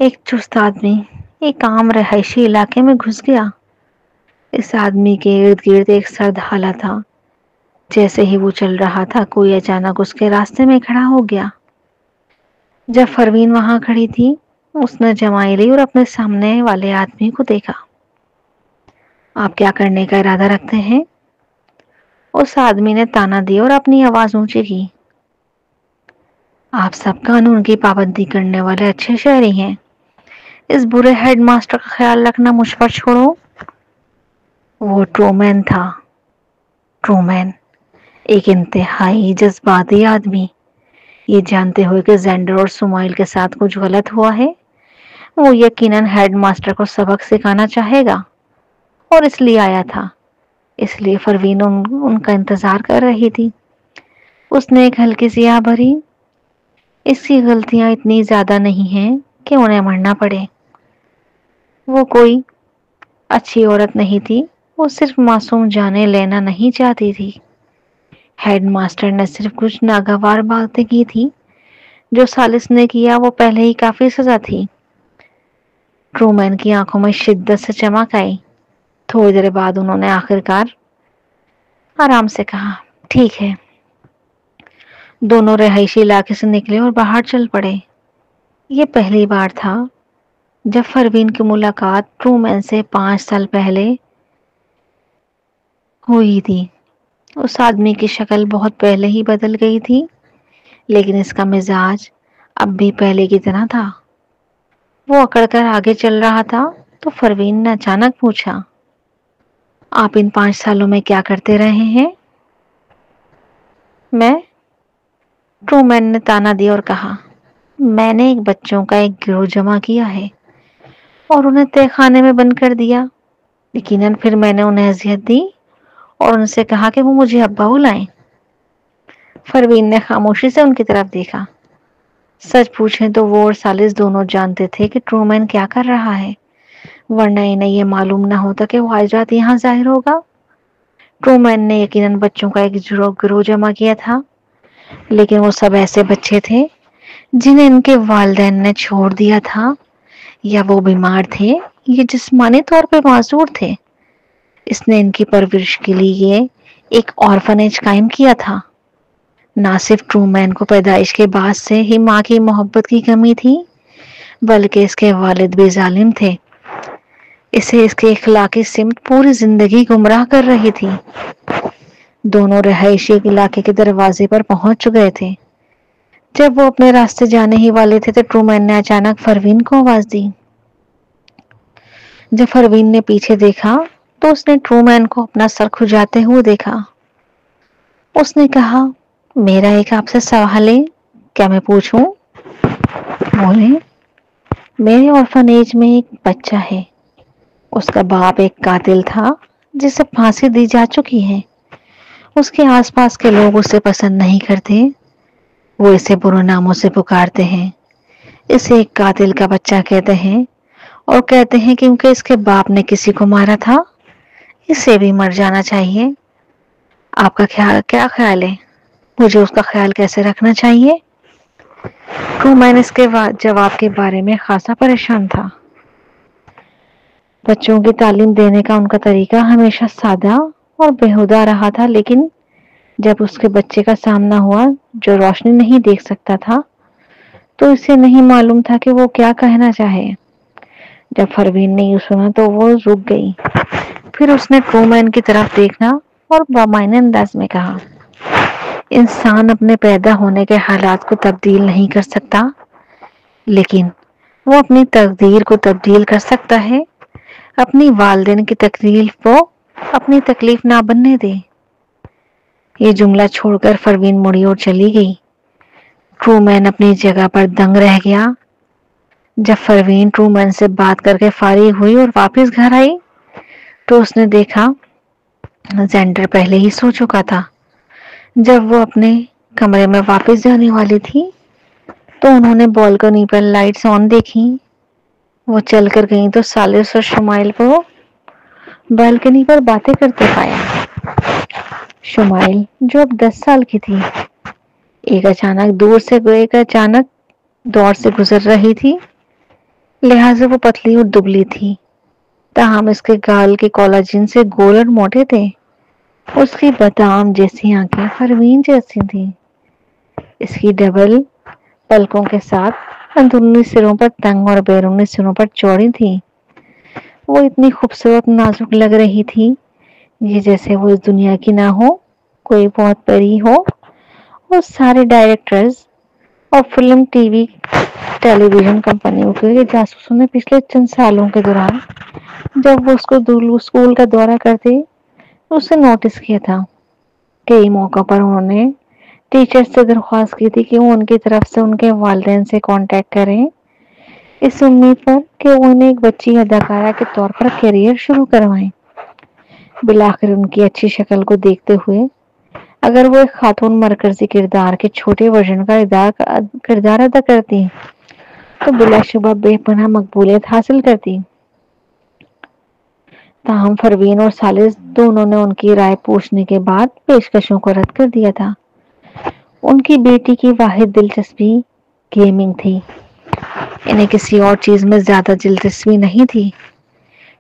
ایک چست آدمی ایک عام رہائشی علاقے میں گھس گیا۔ اس آدمی کے ارد گرد ایک سرد حالہ تھا۔ جیسے ہی وہ چل رہا تھا کوئی اچانک اس کے راستے میں کھڑا ہو گیا۔ جب پروین وہاں کھڑی تھی اس نے جمائی لی اور اپنے سامنے والے آدمی کو دیکھا۔ آپ کیا کرنے کا ارادہ رکھتے ہیں؟ اس آدمی نے تانا دیا اور اپنی آواز اونچی کی۔ آپ سب قانون کی پابندی کرنے والے اچھے شہری ہیں، اس برے ہیڈ ماسٹر کا خیال رکھنا مجھ پر چھوڑو۔ وہ ٹرومین تھا۔ ٹرومین، ایک انتہائی جذباتی آدمی۔ یہ جانتے ہوئے کہ زینڈر اور سمائل کے ساتھ کچھ غلط ہوا ہے، وہ یقیناً ہیڈ ماسٹر کو سبق سکھانا چاہے گا اور اس لیے آیا تھا۔ اس لیے پروین ان کا انتظار کر رہی تھی۔ اس نے ایک ہلکی سی آہ بھری۔ اس کی غلطیاں اتنی زیادہ نہیں ہیں کہ انہیں مرنا پڑے۔ وہ کوئی اچھی عورت نہیں تھی، وہ صرف معصوم جانیں لینا نہیں چاہتی تھی۔ ہیڈ ماسٹر نے صرف کچھ ناگوار باتیں کی تھی، جو سالس نے کیا وہ پہلے ہی کافی سزا تھی۔ ٹرومین کی آنکھوں میں شدت سے چمک آئی۔ تھوڑی دیر بعد انہوں نے آخرکار آرام سے کہا، ٹھیک ہے۔ دونوں رہائشی علاقے سے نکلے اور باہر چل پڑے۔ یہ پہلی بار تھا جب پروین کی ملاقات ٹرومین سے 5 سال پہلے ہوئی تھی۔ اس آدمی کی شکل بہت پہلے ہی بدل گئی تھی، لیکن اس کا مزاج اب بھی پہلے کی طرح تھا۔ وہ اکڑ کر آگے چل رہا تھا تو پروین نے اچانک پوچھا، آپ ان 5 سالوں میں کیا کرتے رہے ہیں؟ میں؟ ٹرومین نے تانا دیا اور کہا، میں نے ایک بچوں کا ایک گروہ جمع کیا ہے اور انہیں تہہ خانے میں بند کر دیا۔ یقیناً پھر میں نے انہیں اذیت دی اور ان سے کہا کہ وہ مجھے ابا بلائیں۔ پروین نے خاموشی سے ان کی طرف دیکھا۔ سچ پوچھیں تو وہ اور سالس دونوں جانتے تھے کہ ٹرومین کیا کر رہا ہے، ورنہ انہیں یہ معلوم نہ ہوتا کہ وہ آج رات یہاں ظاہر ہوگا۔ ٹرومین نے یقیناً بچوں کا ایک گروہ جمع کیا تھا، لیکن وہ سب ایسے بچے تھے جنہیں ان کے والدین نے چھوڑ دیا تھا، یا وہ بیمار تھے یا جسمانی طور پہ معذور تھے۔ اس نے ان کی پرورش کے لیے ایک آرفنیج قائم کیا تھا۔ نہ صرف ٹرومین کو پیدائش کے بعد سے ہی ماں کی محبت کی کمی تھی، بلکہ اس کے والد بھی ظالم تھے۔ اسے اس کی اخلاقی سمت پوری زندگی گمراہ کر رہی تھی۔ دونوں رہائشی علاقے کے دروازے پر پہنچ گئے تھے۔ جب وہ اپنے راستے جانے ہی والے تھے تو ٹرومین نے اچانک پروین کو آواز دی۔ جب پروین نے پیچھے دیکھا تو اس نے ٹرومین کو اپنا سر کھجاتے ہوئے دیکھا۔ اس نے کہا، میرا ایک آپ سے سوال ہے، کیا میں پوچھوں؟ بولے، میرے آرفنیج میں ایک بچہ ہے، اس کا باپ ایک قاتل تھا جسے پھانسی دی جا چکی ہے۔ اس کے آس پاس کے لوگ اسے پسند نہیں کرتے، وہ اسے برے ناموں سے پکارتے ہیں، اسے ایک قاتل کا بچہ کہتے ہیں، اور کہتے ہیں کیونکہ اس کے باپ نے کسی کو مارا تھا اسے بھی مر جانا چاہیے۔ آپ کا کیا خیال ہے؟ مجھے اس کا خیال کیسے رکھنا چاہیے؟ ٹرومین اس کے جواب کے بارے میں خاصا پریشان تھا۔ بچوں کی تعلیم دینے کا ان کا طریقہ ہمیشہ سادہ اور بےہودہ رہا تھا، لیکن جب اس کے بچے کا سامنا ہوا جو روشنی نہیں دیکھ سکتا تھا تو اسے نہیں معلوم تھا کہ وہ کیا کہنا چاہے۔ جب پروین نے یہ سنا تو وہ رک گئی، پھر اس نے ٹرومین کی طرف دیکھا اور بامعنی انداز میں کہا، انسان اپنے پیدا ہونے کے حالات کو تبدیل نہیں کر سکتا، لیکن وہ اپنی تقدیر کو تبدیل کر سکتا ہے۔ اپنی والدین کی تکلیف کو اپنی تکلیف نہ بننے دے۔ یہ جملہ چھوڑ کر پروین مڑی اور چلی گئی۔ ٹرومین اپنی جگہ پر دنگ رہ گیا۔ جب پروین ٹرومین سے بات کر کے فارغ ہوئی اور واپس گھر آئی تو اس نے دیکھا زینڈر پہلے ہی سو چکا تھا۔ جب وہ اپنے کمرے میں واپس جانے والی تھی تو انہوں نے بالکنی پر لائٹس آن دیکھی۔ وہ چل کر گئیں تو ثالث اور شمائل کو بالکنی پر باتیں کرتے پایا۔ شمائل جو اب 10 سال کی تھی، ایک اچانک دور سے گزر رہی تھی، لہذا وہ پتلی اور دبلی تھی، تاہم اس کے گال کے کولاجن سے گول اور موٹے تھے۔ اس کی بادام جیسی آنکھیں پروین جیسی تھیں۔ اس کی ڈبل پلکوں کے ساتھ اندرونی سروں پر تنگ اور بیرونی سروں پر چوڑی تھی۔ وہ اتنی خوبصورت نازک لگ رہی تھی یہ جیسے وہ اس دنیا کی نہ ہو، کوئی بہت پری ہو۔ اور سارے ڈائریکٹرز اور فلم ٹیلی ویژن کمپنیوں کے جاسوسوں نے پچھلے چند سالوں کے دوران جب وہ اس کو اسکول کا دورہ کرتے اسے نوٹس کیا تھا۔ کئی موقع پر انہوں نے ٹیچر سے درخواست کی تھی کہ وہ ان کی طرف سے ان کے والدین سے کانٹیکٹ کریں، اس امید پر کہ وہ انہیں ایک بچی اداکارہ کے طور پر کیریئر شروع کروائیں۔ بالآخر ان کی اچھی شکل کو دیکھتے ہوئے اگر وہ ایک خاتون مرکزی کردار کے چھوٹے ورژن کا کردار ادا کرتی تو بلا شبہ بے پناہ مقبولیت حاصل کرتی۔ تاہم پروین اور ثالث دونوں نے ان کی رائے پوچھنے کے بعد پیشکشوں کو رد کر دیا تھا۔ ان کی بیٹی کی واحد دلچسپی گیمنگ تھی، انہیں کسی اور چیز میں زیادہ دلچسپی نہیں تھی۔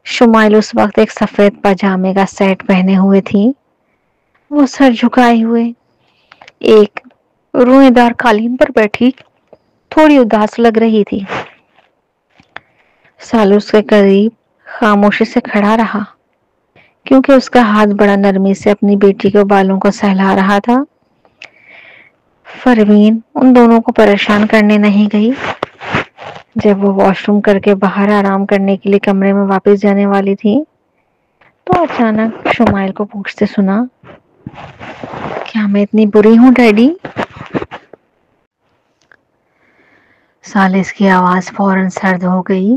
شمائل اس وقت ایک سفید پاجامے کا سیٹ پہنے ہوئے تھی۔ وہ سر جھکائے ہوئے ایک روئیں دار قالین پر بیٹھی تھوڑی اداس لگ رہی تھی۔ ثالث کے قریب خاموشی سے کھڑا رہا کیونکہ اس کا ہاتھ بڑا نرمی سے اپنی بیٹی کے بالوں کو سہلا رہا تھا۔ پروین ان دونوں کو پریشان کرنے نہیں گئی۔ جب وہ واش روم کر کے باہر آرام کرنے کے لیے کمرے میں واپس جانے والی تھی تو اچانک شمائل کو پوچھتے سنا، کیا میں اتنی بری ہوں ڈیڈی؟ ثالث کی آواز فوراً سرد ہو گئی۔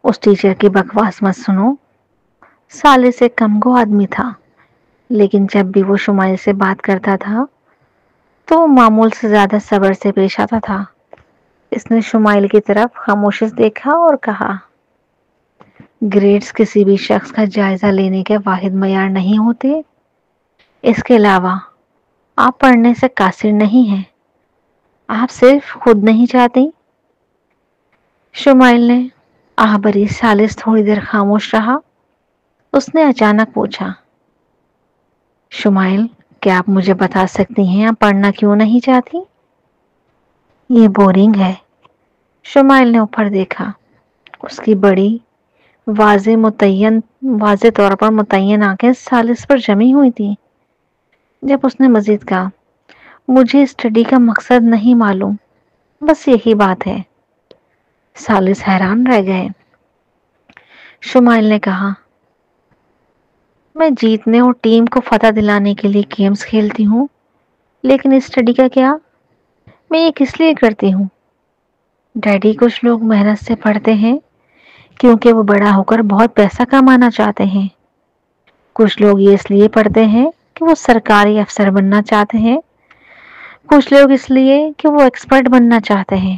اس ٹیچر کی بکواس مت سنو۔ ثالث ایک کمگو آدمی تھا، لیکن جب بھی وہ شمائل سے بات کرتا تھا تو وہ معمول سے زیادہ صبر سے پیش آتا تھا۔ اس نے شمائل کی طرف خاموشی سے دیکھا اور کہا، گریڈز کسی بھی شخص کا جائزہ لینے کے واحد معیار نہیں ہوتے۔ اس کے علاوہ آپ پڑھنے سے قاصر نہیں ہیں، آپ صرف خود نہیں چاہتی۔ شمائل نے آہ بھری۔ ثالث تھوڑی دیر خاموش رہا۔ اس نے اچانک پوچھا، شمائل کیا آپ مجھے بتا سکتی ہیں آپ پڑھنا کیوں نہیں چاہتی؟ یہ بورنگ ہے۔ شمائل نے اوپر دیکھا۔ اس کی بڑی واضح طور پر متعین آنکھیں سالس پر جمی ہوئی تھی۔ جب اس نے مزید کہا، مجھے اسٹڈی کا مقصد نہیں معلوم، بس یہی بات ہے۔ سالس حیران رہ گئے۔ شمائل نے کہا، میں جیتنے اور ٹیم کو فتح دلانے کے لیے گیمز کھیلتی ہوں، لیکن اسٹڈی کا کیا؟ میں یہ کس لیے کرتی ہوں؟ ڈیڈی، کچھ لوگ محنت سے پڑھتے ہیں کیونکہ وہ بڑا ہو کر بہت پیسہ کمانا چاہتے ہیں۔ کچھ لوگ یہ اس لیے پڑھتے ہیں کہ وہ سرکاری افسر بننا چاہتے ہیں۔ کچھ لوگ اس لیے کہ وہ ایکسپرٹ بننا چاہتے ہیں،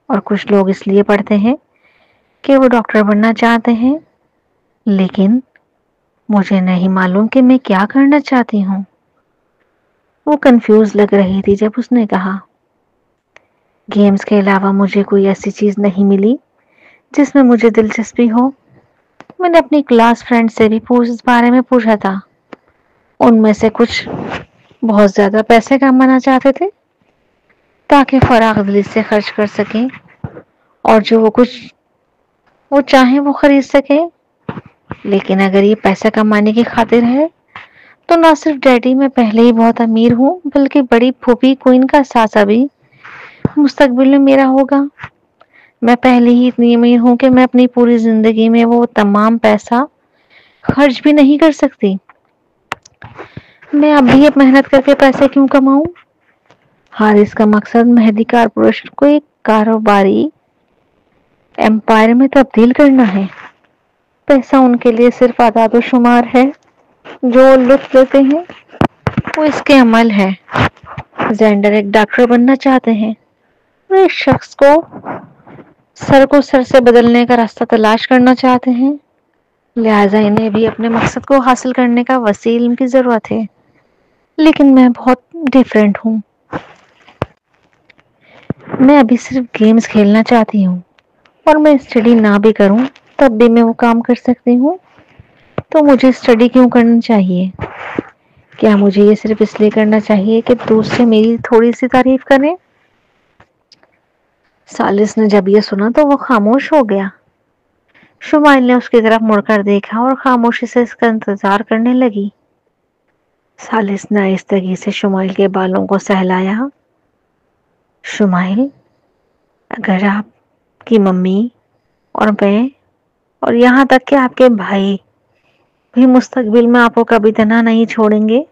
اور کچھ لوگ اس لیے پڑھتے ہیں کہ وہ ڈاکٹر بننا چاہتے ہیں۔ لیکن مجھے نہیں معلوم کہ میں کیا کرنا چاہتی ہوں۔ وہ کنفیوز لگ رہی تھی جب اس نے کہا، گیمز کے علاوہ مجھے کوئی ایسی چیز نہیں ملی جس میں مجھے دلچسپی ہو۔ میں نے اپنی کلاس فرینڈ سے بھی اس بارے میں پوچھا تھا۔ ان میں سے کچھ بہت زیادہ پیسے کمانا چاہتے تھے تاکہ فراغ دلی سے خرچ کر سکیں اور جو وہ چاہیں وہ خرید سکیں۔ لیکن اگر یہ پیسہ کمانے کی خاطر ہے تو نہ صرف ڈیڈی میں پہلے ہی بہت امیر ہوں، بلکہ بڑی پھوپھی کوئن کا ساسا بھی مستقبل میں میرا ہوگا۔ میں پہلے ہی اتنی امیر ہوں کہ میں اپنی پوری زندگی میں وہ تمام پیسہ خرچ بھی نہیں کر سکتی۔ میں اب بھی محنت کر کے پیسے کیوں کماؤں؟ حارث کا مقصد مہدی کارپوریشن کو ایک کاروباری ایمپائر میں تبدیل کرنا ہے۔ پیسہ ان کے لیے صرف اعداد و شمار ہے جو لطف لیتے ہیں، وہ اس کے عمل ہے۔ زینڈر ایک ڈاکٹر بننا چاہتے ہیں، وہ اس شخص کو سر سے بدلنے کا راستہ تلاش کرنا چاہتے ہیں، لہذا انہیں بھی اپنے مقصد کو حاصل کرنے کا وسیع علم کی ضرورت ہے۔ لیکن میں بہت ڈیفرنٹ ہوں۔ میں ابھی صرف گیمز کھیلنا چاہتی ہوں، اور میں اسٹڈی نہ بھی کروں تب بھی میں وہ کام کر سکتی ہوں۔ تو مجھے اسٹڈی کیوں کرنا چاہیے؟ کیا مجھے یہ صرف اس لیے کرنا چاہیے کہ دوسرے میری تھوڑی سی تعریف کریں؟ سالس نے جب یہ سنا تو وہ خاموش ہو گیا۔ شمائل نے اس کی طرف مڑ کر دیکھا اور خاموشی سے اس کا انتظار کرنے لگی۔ سالس نے آہستگی سے شمائل کے بالوں کو سہلایا۔ شمائل، اگر آپ کی ممی اور میں اور یہاں تک کہ آپ کے بھائی بھی مستقبل میں آپ کو کبھی تنہا نہیں چھوڑیں گے،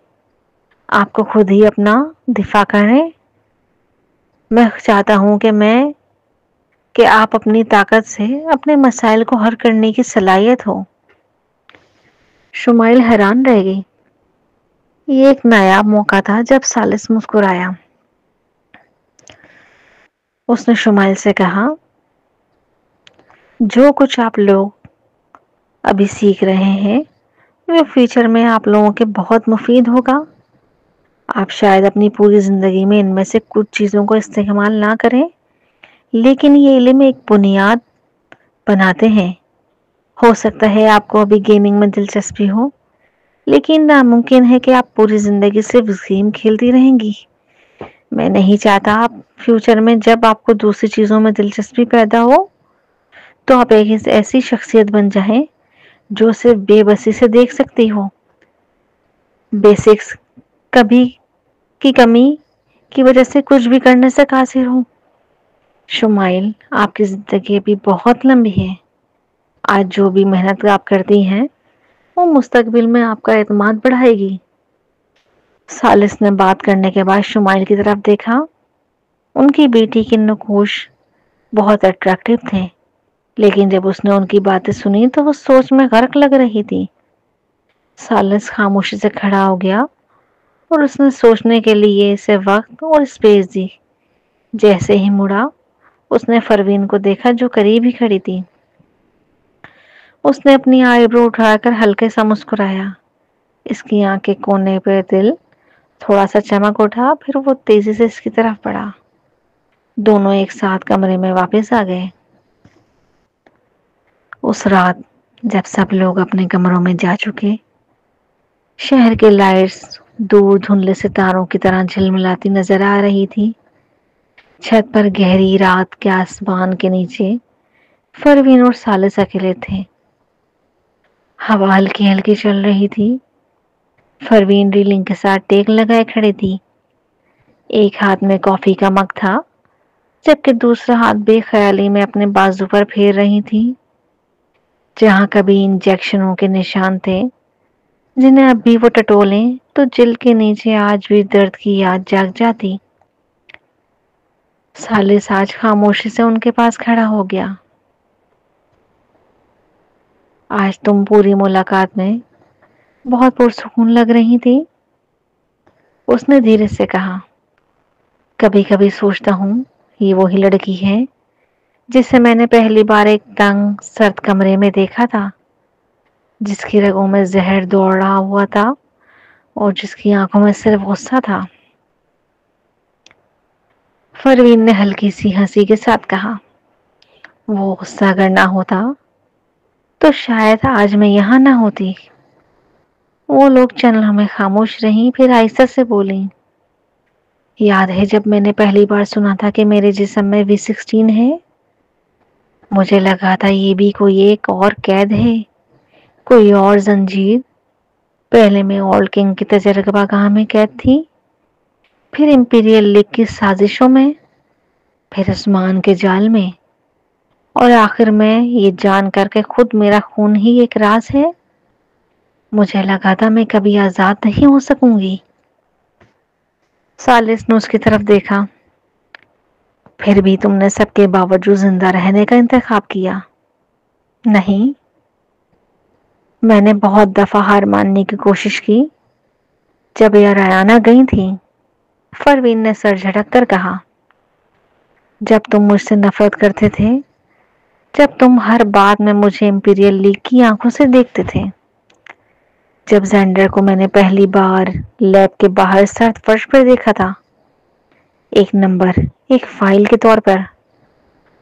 آپ کو خود ہی اپنا دفاع کریں۔ میں چاہتا ہوں کہ آپ اپنی طاقت سے اپنے مسائل کو حل کرنے کی صلاحیت ہو۔ شمائل حیران رہ گئی۔ یہ ایک نایاب موقع تھا جب سالس مسکرایا۔ اس نے شمائل سے کہا، جو کچھ آپ لوگ ابھی سیکھ رہے ہیں وہ فیوچر میں آپ لوگوں کے بہت مفید ہوگا۔ آپ شاید اپنی پوری زندگی میں ان میں سے کچھ چیزوں کو استعمال نہ کریں، لیکن یہ علم ایک بنیاد بناتے ہیں۔ ہو سکتا ہے آپ کو ابھی گیمنگ میں دلچسپی ہو، لیکن ناممکن ہے کہ آپ پوری زندگی صرف گیم کھیلتی رہیں گی۔ میں نہیں چاہتا آپ فیوچر میں جب آپ کو دوسری چیزوں میں دلچسپی پیدا ہو تو آپ ایک ایسی شخصیت بن جائیں جو صرف بے بسی سے دیکھ سکتی ہو، بیسکس کی کمی کی وجہ سے کچھ بھی کرنے سے قاصر ہو۔ شمائل، آپ کی زندگی بھی بہت لمبی ہے۔ آج جو بھی محنت آپ کرتی ہیں وہ مستقبل میں آپ کا اعتماد بڑھائے گی۔ سالس نے بات کرنے کے بعد شمائل کی طرف دیکھا۔ ان کی بیٹی کی نقوش بہت اٹریکٹیو تھے، لیکن جب اس نے ان کی باتیں سنی تو وہ سوچ میں غرق لگ رہی تھی۔ سالس خاموشی سے کھڑا ہو گیا اور اس نے سوچنے کے لیے اسے وقت اور اسپیس دی۔ جیسے ہی مڑا، اس نے پروین کو دیکھا جو قریب ہی کھڑی تھی۔ اس نے اپنی آئی برو اٹھا کر ہلکے سا مسکرایا۔ اس کی آنکھ کے کونے پہ دل تھوڑا سا چمک اٹھا، پھر وہ تیزی سے اس کی طرف بڑھا۔ دونوں ایک ساتھ کمرے میں واپس آ گئے۔ اس رات جب سب لوگ اپنے کمروں میں جا چکے، شہر کے لائٹس دور دھندلے ستاروں کی طرح جھلملاتی نظر آ رہی تھی۔ چھت پر گہری رات کے آسمان کے نیچے پروین اور ثالث اکیلے تھے۔ ہوا ہلکی ہلکی چل رہی تھی۔ پروین ریلنگ کے ساتھ ٹیک لگائے کھڑی تھی۔ ایک ہاتھ میں کافی کا مگ تھا، جبکہ دوسرا ہاتھ بے خیالی میں اپنے بازو پر پھیر رہی تھی، جہاں کبھی انجیکشنوں کے نشان تھے جنہیں اب بھی وہ ٹٹولیں تو جلد کے نیچے آج بھی درد کی یاد جاگ جاتی۔ ثالث آج خاموشی سے ان کے پاس کھڑا ہو گیا۔ آج تم پوری ملاقات میں بہت پرسکون لگ رہی تھی، اس نے دھیرے سے کہا۔ کبھی کبھی سوچتا ہوں یہ وہی لڑکی ہے جسے میں نے پہلی بار ایک تنگ سرد کمرے میں دیکھا تھا، جس کی رگوں میں زہر دوڑ رہا ہوا تھا اور جس کی آنکھوں میں صرف غصہ تھا۔ پروین نے ہلکی سی ہنسی کے ساتھ کہا، وہ غصہ اگر نہ ہوتا تو شاید آج میں یہاں نہ ہوتی۔ وہ لوگ چند لمحے خاموش رہیں، پھر آہستہ سے بولیں، یاد ہے جب میں نے پہلی بار سنا تھا کہ میرے جسم میں V16 ہے؟ مجھے لگا تھا یہ بھی کوئی ایک اور قید ہے، کوئی اور زنجیر۔ پہلے میں اولڈ کنگ کی تجربہ گاہ میں قید تھی، پھر امپیریل لیگ کی سازشوں میں، پھر عثمان کے جال میں، اور آخر میں یہ جان کر کے خود میرا خون ہی ایک راز ہے۔ مجھے لگا تھا میں کبھی آزاد نہیں ہو سکوں گی۔ ثالث نے اس کی طرف دیکھا۔ پھر بھی تم نے سب کے باوجود زندہ رہنے کا انتخاب کیا۔ نہیں، میں نے بہت دفعہ ہار ماننے کی کوشش کی۔ جب یہ ریانہ گئی تھی، پروین نے سر جھٹک کر کہا، جب تم مجھ سے نفرت کرتے تھے، جب تم ہر بات میں مجھے امپیریل لیگ کی آنکھوں سے دیکھتے تھے، جب زینڈر کو میں نے پہلی بار لیب کے باہر سرد فرش پر دیکھا تھا، ایک نمبر، ایک فائل کے طور پر،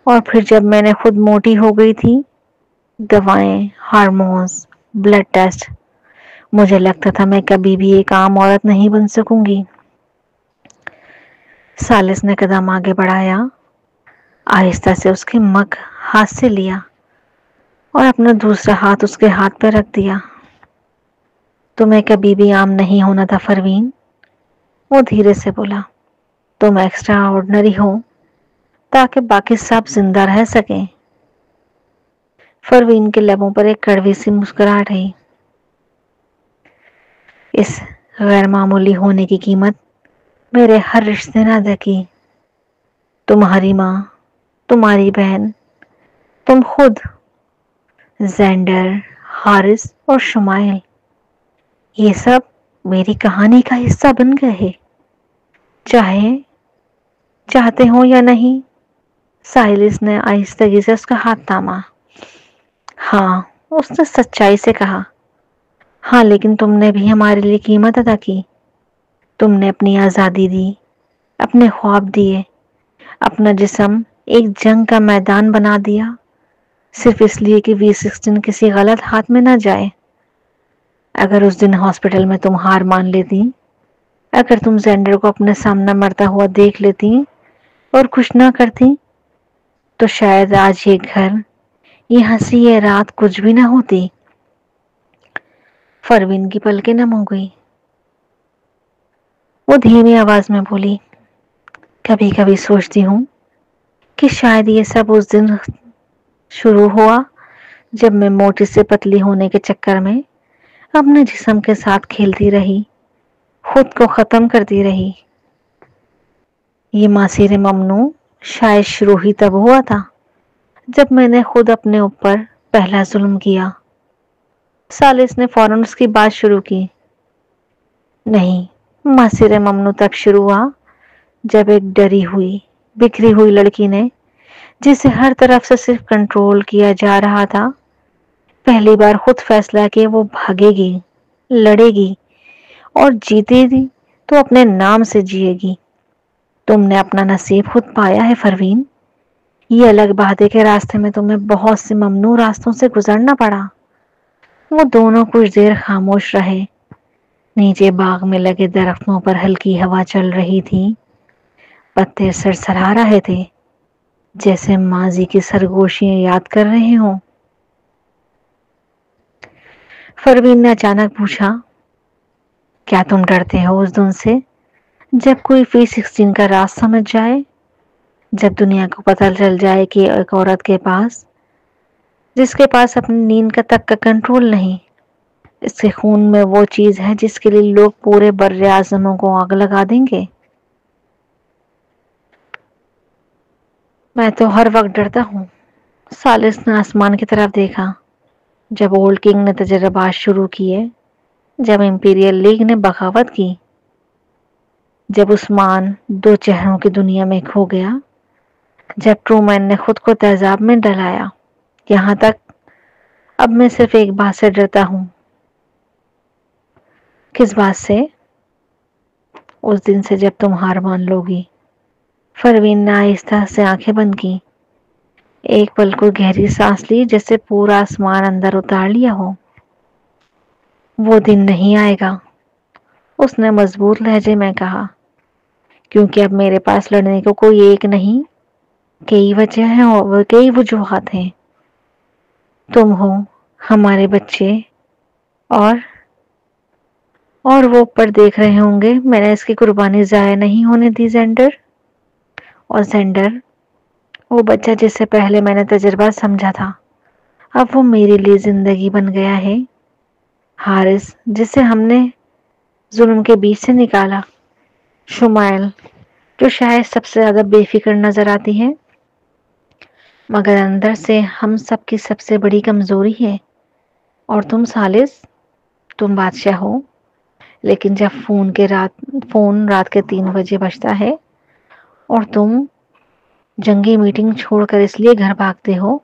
اور پھر جب میں نے خود موٹی ہو گئی تھی، دوائیں، ہارمونز، بلڈ ٹیسٹ، مجھے لگتا تھا میں کبھی بھی ایک عام عورت نہیں بن سکوں گی۔ ثالث نے قدم آگے بڑھایا، آہستہ سے اس کے مگ ہاتھ سے لیا اور اپنا دوسرا ہاتھ اس کے ہاتھ پر رکھ دیا۔ تمہیں کبھی بھی عام نہیں ہونا تھا پروین، وہ دھیرے سے بولا۔ تم ایکسٹرا آرڈنری ہو تاکہ باقی سب زندہ رہ سکیں۔ پروین کے لبوں پر ایک کڑوی سی مسکراہٹ آئی۔ اس غیر معمولی ہونے کی قیمت میرے ہر رشتے نے ادا کی۔ تمہاری ماں، تمہاری بہن، تم خود، زینڈر، حارث اور شمائل، یہ سب میری کہانی کا حصہ بن گئے، چاہتے ہو یا نہیں۔ ثالث نے آہستگی سے اس کا ہاتھ تھاما۔ ہاں، اس نے سچائی سے کہا، ہاں، لیکن تم نے بھی ہمارے لیے قیمت ادا کی۔ تم نے اپنی آزادی دی، اپنے خواب دیے، اپنا جسم ایک جنگ کا میدان بنا دیا، صرف اس لیے کہ V16 کسی غلط ہاتھ میں نہ جائے۔ اگر اس دن ہاسپٹل میں تم ہار مان لیتی، اگر تم زینڈر کو اپنے سامنے مرتا ہوا دیکھ لیتی اور کچھ نہ کرتی، تو شاید آج یہ گھر، یہ ہنسی، یہ رات کچھ بھی نہ ہوتی۔ پروین کی پلکیں نم ہو گئی۔ وہ دھیمی آواز میں بولی، کبھی کبھی سوچتی ہوں کہ شاید یہ سب اس دن شروع ہوا جب میں موٹی سے پتلی ہونے کے چکر میں اپنے جسم کے ساتھ کھیلتی رہی، خود کو ختم کرتی رہی۔ یہ ماسیر ممنوع شاید شروع ہی تب ہوا تھا جب میں نے خود اپنے اوپر پہلا ظلم کیا۔ ثالث نے فوراً اس کی بات شروع کی۔ نہیں، ماسیر ممنوع تب شروع ہوا جب ایک ڈری ہوئی، بکھری ہوئی لڑکی نے، جسے ہر طرف سے صرف کنٹرول کیا جا رہا تھا، پہلی بار خود فیصلہ کہ وہ بھاگے گی، لڑے گی، اور جیتے گی تو اپنے نام سے جیے گی۔ تم نے اپنا نصیب خود پایا ہے پروین۔ یہ الگ بات ہے کہ راستے میں تمہیں بہت سے ممنوع راستوں سے گزرنا پڑا۔ وہ دونوں کچھ دیر خاموش رہے۔ نیچے باغ میں لگے درختوں پر ہلکی ہوا چل رہی تھی، پتے سرسرا رہے تھے جیسے ماضی کی سرگوشیاں یاد کر رہے ہوں۔ پروین نے اچانک پوچھا، کیا تم ڈرتے ہو اس دن سے جب کوئی P16 کا راز سمجھ جائے، جب دنیا کو پتہ چل جائے کہ ایک عورت کے پاس، جس کے پاس اپنی نیند کا تک کا کنٹرول نہیں، اس کے خون میں وہ چیز ہے جس کے لیے لوگ پورے بر اعظموں کو آگ لگا دیں گے؟ میں تو ہر وقت ڈرتا ہوں۔ ثالث نے آسمان کی طرف دیکھا۔ جب اولڈ کنگ نے تجربات شروع کیے، جب امپیریل لیگ نے بغاوت کی، جب عثمان دو چہروں کی دنیا میں کھو گیا، جب ٹرومین نے خود کو تیزاب میں ڈلایا، یہاں تک اب میں صرف ایک بات سے ڈرتا ہوں۔ کس بات سے؟ اس دن سے جب تم ہار مان لوگی۔ پروین نے آہستہ سے آنکھیں بند کی، ایک پل کو گہری سانس لی جیسے پورا آسمان اندر اتار لیا ہو۔ وہ دن نہیں آئے گا، اس نے مضبوط لہجے میں کہا، کیونکہ اب میرے پاس لڑنے کو کوئی ایک نہیں، کئی وجہ ہیں اور کئی وجوہات ہیں۔ تم ہو، ہمارے بچے، اور وہ اوپر دیکھ رہے ہوں گے۔ میں نے اس کی قربانی ضائع نہیں ہونے دی زینڈر۔ اور زینڈر، وہ بچہ جس سے پہلے میں نے تجربہ سمجھا تھا، اب وہ میرے لیے زندگی بن گیا ہے۔ حارث، جسے ہم نے ظلم کے بیچ سے نکالا۔ شمائل، جو شاید سب سے زیادہ بے فکر نظر آتی ہے، مگر اندر سے ہم سب کی سب سے بڑی کمزوری ہے۔ اور تم ثالث، تم بادشاہ ہو، لیکن جب فون رات کے 3 بجے بجتا ہے اور تم جنگی میٹنگ چھوڑ کر اس لیے گھر بھاگتے ہو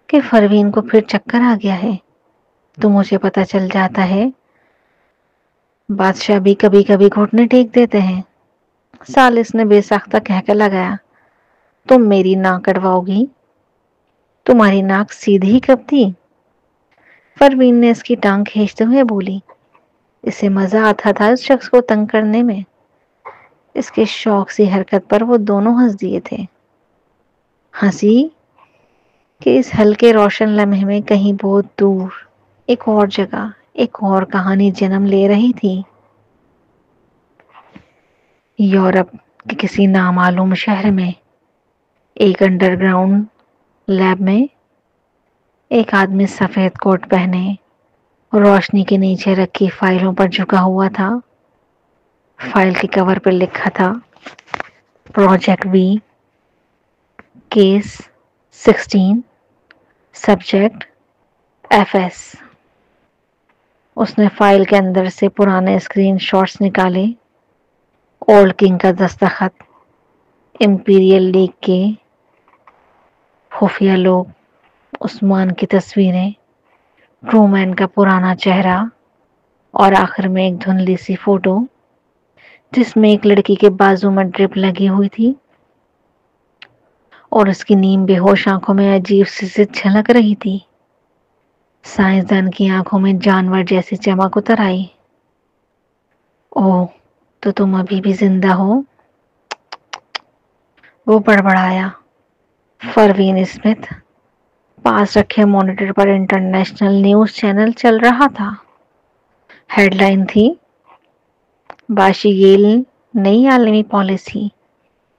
کہ پروین کو پھر چکر آ گیا ہے، تو مجھے پتہ چل جاتا ہے بادشاہ بھی کبھی کبھی گھٹنے ٹیک دیتے ہیں۔ ثالث نے بے ساختہ کہہ لگایا، تم میری ناک کٹواؤ گی؟ تمہاری ناک سیدھی کب تھی؟ پروین نے اس کی ٹانگ کھینچتے ہوئے بولی۔ اسے مزہ آتا تھا اس شخص کو تنگ کرنے میں۔ اس کے شوق سی حرکت پر وہ دونوں ہنس دیے تھے، ہنسی کہ اس ہلکے روشن لمحے میں کہیں بہت دور ایک اور جگہ، ایک اور کہانی جنم لے رہی تھی۔ یورپ کے کسی نامعلوم شہر میں، ایک انڈر گراؤنڈ لیب میں، ایک آدمی سفید کوٹ پہنے روشنی کے نیچے رکھی فائلوں پر جھکا ہوا تھا۔ فائل کے کور پر لکھا تھا، project B, case 16، subject FS۔ اس نے فائل کے اندر سے پرانے اسکرین شاٹس نکالے، اولڈ کنگ کا دستخط، امپیریل لیگ کے خفیہ لوگ، عثمان کی تصویریں، ٹرومین کا پرانا چہرہ، اور آخر میں ایک دھندلی سی فوٹو جس میں ایک لڑکی کے بازو میں ڈرپ لگی ہوئی تھی اور اس کی نیم بے ہوش آنکھوں میں عجیب سی جھلک رہی تھی۔ سائنسدان کی آنکھوں میں جانور جیسی چمک اتر آئی۔ اوہ، تو تم ابھی بھی زندہ ہو؟ وہ بڑبڑایا۔ پروین اسمتھ۔ پاس رکھے مانیٹر پر انٹرنیشنل نیوز چینل چل رہا تھا۔ ہیڈ لائن تھی، باشی گیل نئی عالمی پالیسی،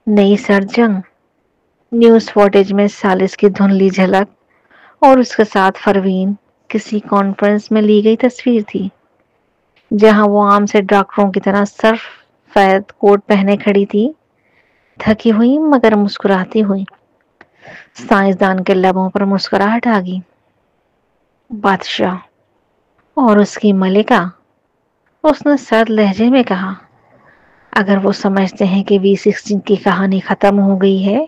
نئی سرد جنگ۔ نیوز فوٹیج میں ثالث کی دھندلی جھلک اور اس کے ساتھ پروین کسی کانفرنس میں لی گئی تصویر تھی، جہاں وہ عام سے ڈاکٹروں کی طرح سفید کوٹ پہنے کھڑی تھی، تھکی ہوئی مگر مسکراتی ہوئی۔ سائنسدان کے لبوں پر مسکراہٹ آ گئی۔ بادشاہ اور اس کی ملکہ، اس نے سرد لہجے میں کہا، اگر وہ سمجھتے ہیں کہ V16 کی کہانی ختم ہو گئی ہے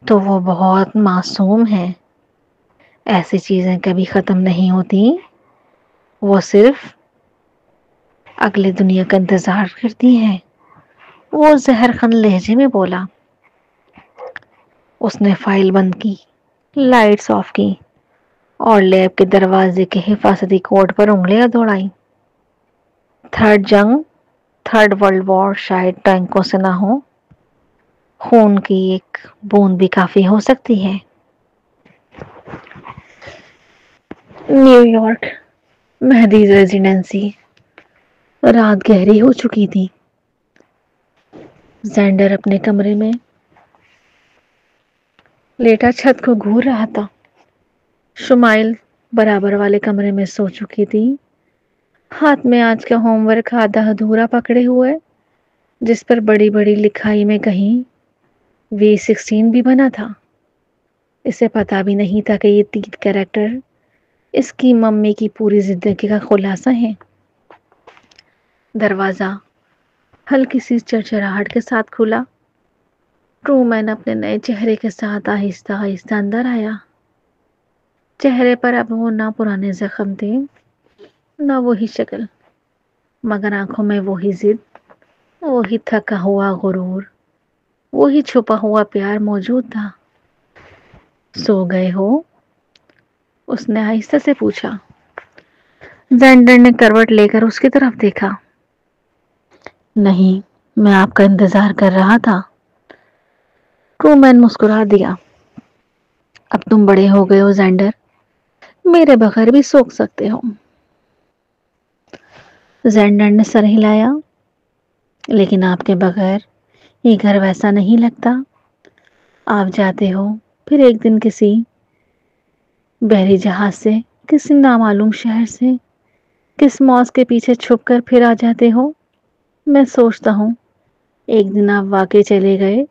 تو وہ بہت معصوم ہیں۔ ایسی چیزیں کبھی ختم نہیں ہوتی، وہ صرف اگلی دنیا کا انتظار کرتی ہیں۔ وہ زہر خند لہجے میں بولا۔ اس نے فائل بند کی، لائٹس آف کی اور لیب کے دروازے کے حفاظتی کوڈ پر انگلیاں دوڑائی۔ تھرڈ جنگ، تھرڈ ورلڈ وار شاید ٹینکوں سے نہ ہو، خون کی ایک بوند بھی کافی ہو سکتی ہے۔ New York, Mahdi's residency. رات گہری ہو چکی تھی۔ زینڈر اپنے کمرے میں لیٹا چھت کو گھور رہا تھا۔ شمائل برابر والے کمرے میں سو چکی تھی، ہاتھ میں آج کا ہوم ورک آدھا ادھورا پکڑے ہوئے، جس پر بڑی بڑی لکھائی میں کہیں V16 بھی بنا تھا۔ اسے پتا بھی نہیں تھا کہ یہ 3 کریکٹر اس کی ممی کی پوری زندگی کا خلاصہ ہے۔ دروازہ ہلکی سی چرچراہٹ کے ساتھ کھلا۔ ٹرومین اپنے نئے چہرے کے ساتھ آہستہ آہستہ اندر آیا۔ چہرے پر اب وہ نہ پرانے زخم تھے، نہ وہی شکل، مگر آنکھوں میں وہی ضد، وہی تھکا ہوا غرور، وہی چھپا ہوا پیار موجود تھا۔ سو گئے ہو؟ اس نے آہستہ سے پوچھا۔ زینڈر نے کروٹ لے کر اس کی طرف دیکھا۔ نہیں، میں آپ کا انتظار کر رہا تھا۔ ٹرومین مسکرا دیا۔ اب تم بڑے ہو گئے ہو زینڈر، میرے بغیر بھی سو سکتے ہو۔ زینڈر نے سر ہلایا۔ لیکن آپ کے بغیر یہ گھر ویسا نہیں لگتا۔ آپ جاتے ہو، پھر ایک دن کسی بحری جہاز سے، کسی نامعلوم شہر سے، کس موز کے پیچھے چھپ کر پھر آ جاتے ہو۔ میں سوچتا ہوں ایک دن آپ واقعی چلے گئے